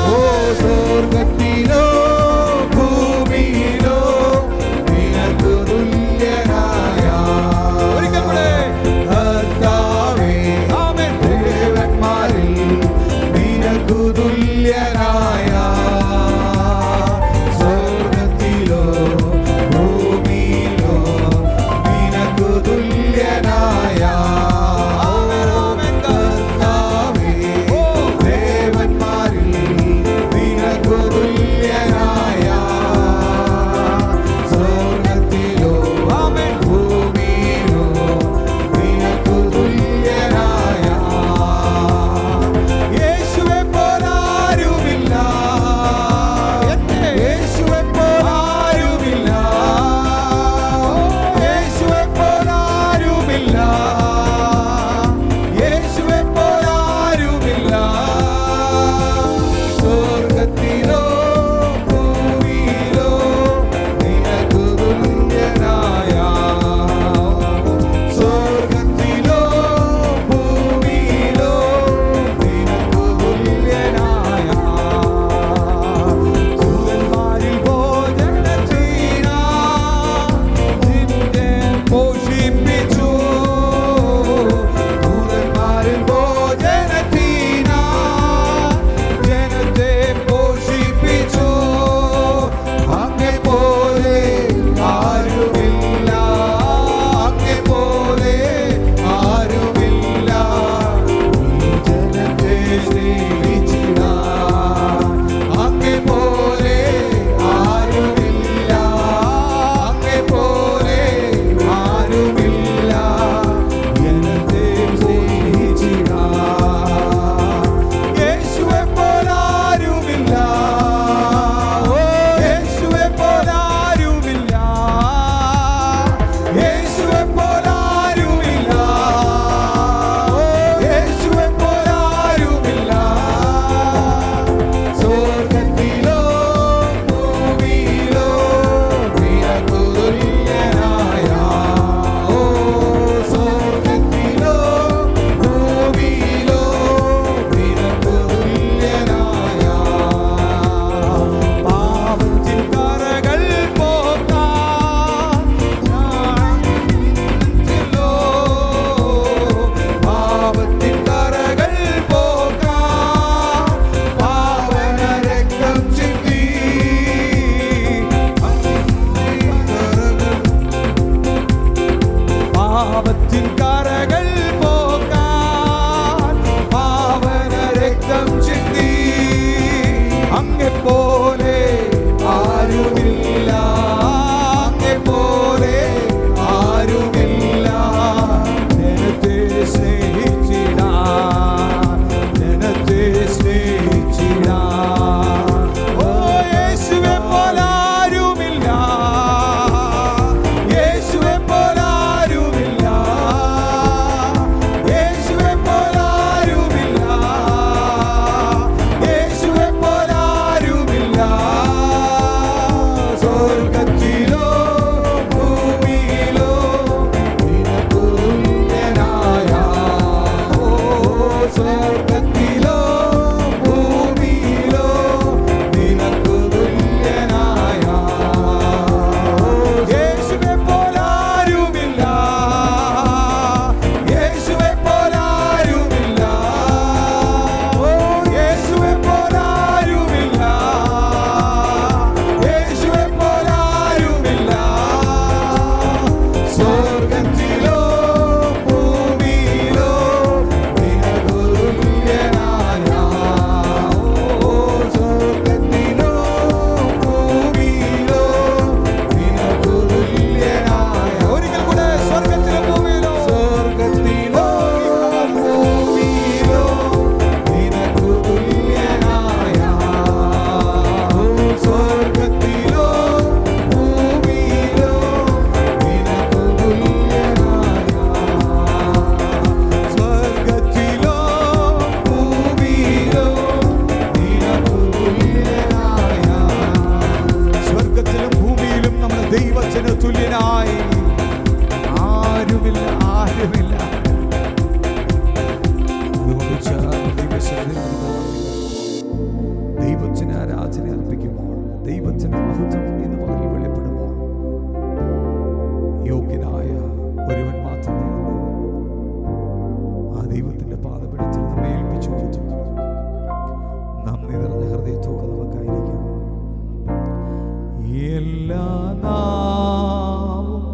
A: എല്ലാ നാവും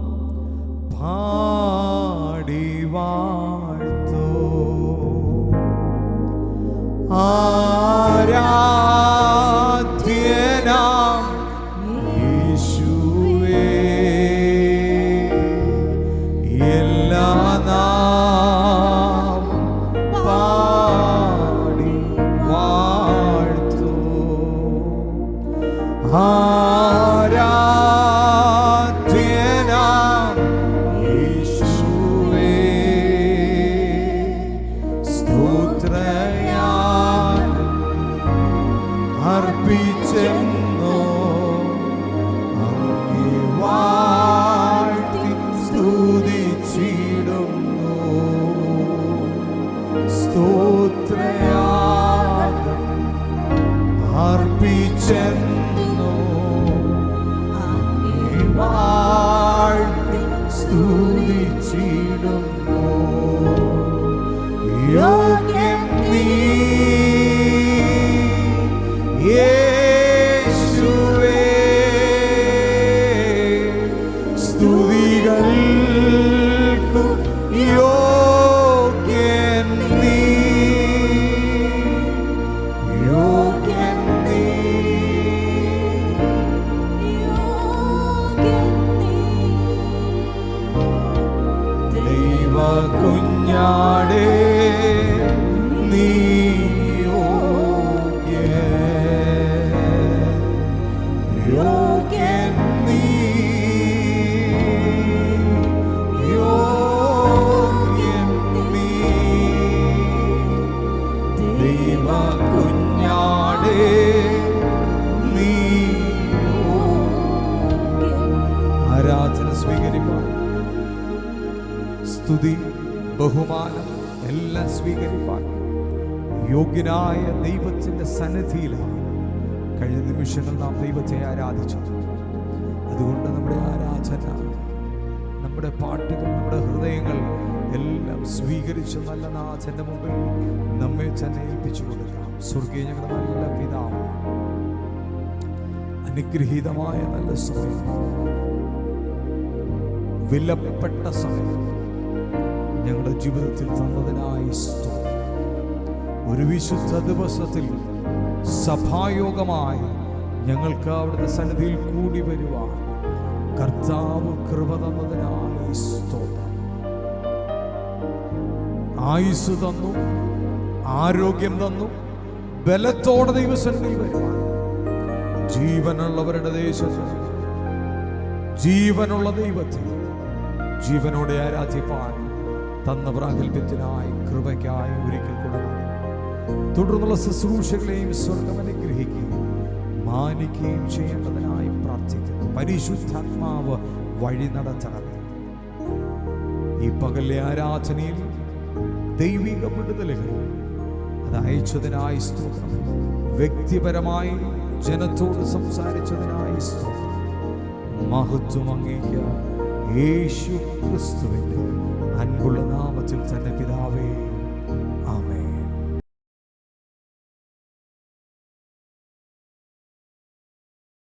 A: പാടി വാഴ്ത്തൂ ആരാധ്യനാം യേശുവേ. എല്ലാ നാവും പാടി വാഴ്ത്തൂ ആരാധ്യനാം യേശുവേ. സ്തോത്രയാഗം അർപ്പിച്ചെന്നോ അങ്ങേ വാഴ്ത്തി സ്തുതിച്ചിടുന്നു. സ്തോത്രയാഗം അർപ്പിച്ചെന്നോ അങ്ങേ വാഴ്ത്തി സ്തുതിച്ചിടുന്നു. യോഗ്യൻ നീ യേശുവേ, സ്തുതികൾക്കു യോഗ്യൻ നീ, യോഗ്യൻ നീ, ദൈവ കുഞ്ഞാടേ നീ യോഗ്യൻ നീ, യോഗ്യൻ നീ, ദൈവ കുഞ്ഞാടേ നീ. ആരാധന സ്വീകരിപ്പാൻ, സ്തുതി ബഹുമാനം എല്ലാം സ്വീകരിപ്പാൻ യോഗ്യനായ ദൈവത്തിൻ്റെ സന്നിധിയിലാണ് കഴിഞ്ഞ നിമിഷങ്ങൾ നാം ദൈവത്തെ ആരാധിച്ചത്. അതുകൊണ്ട് നമ്മുടെ ആരാധന, നമ്മുടെ പാട്ടുകൾ, നമ്മുടെ ഹൃദയങ്ങൾ എല്ലാം സ്വീകരിച്ച് നല്ല നാഥന്റെ മുമ്പിൽ നമ്മെ തന്നെ ഏൽപ്പിച്ചു കൊടുക്കാം. സ്വർഗീയ ഞങ്ങളുടെ നല്ല പിതാവ്, അനുഗ്രഹീതമായ നല്ല സമയം, വിലപ്പെട്ട സമയം ഞങ്ങളുടെ ജീവിതത്തിൽ തന്നതിനായി സ്തോത്രം. ഒരു വിശുദ്ധ ദിവസത്തിൽ സഭായോഗമായി ഞങ്ങൾക്ക് അവിടുത്തെ സന്നിധിയിൽ കൂടി വരുവാൻ കർത്താവ് കൃപ തന്നതിനായി സ്തോത്രം. ആയുസ് തന്നു, ആരോഗ്യം തന്നു, ബലത്തോടെ ദൈവസന്നിധിയിൽ വരുവാൻ ജീവനുള്ളവരുടെ ദേശത്ത് ജീവനുള്ള ദൈവത്തെ ജീവനോടെ ആരാധിപ്പാൻ തന്ന പ്രാഗൽഭ്യത്തിനായി കൃപയ്ക്കായി ഒരിക്കൽ കൊടുക്കണം. തുടർന്നുള്ള ശുശ്രൂഷകളെയും സ്വർഗം അനുഗ്രഹിക്കുകയും മാനിക്കുകയും ചെയ്യേണ്ടതിനായി പ്രാർത്ഥിക്കുന്നു. പരിശുദ്ധാത്മാവ് വഴി നടത്തണമേ. ഈ പകലിലെ ആരാധനയിൽ ദൈവിക വിടുതലുകൾ അത് അയച്ചതിനായി സ്തോത്രം. വ്യക്തിപരമായി ജനത്തോട് സംസാരിച്ചതിനായി സ്തോത്രം. മഹത്വം അങ്ങേക്ക് യേശു ക്രിസ്തുവിന്റെ അൻപുള്ള നാമത്തിൽ തന്നെ പിതാവേ, ആമേൻ.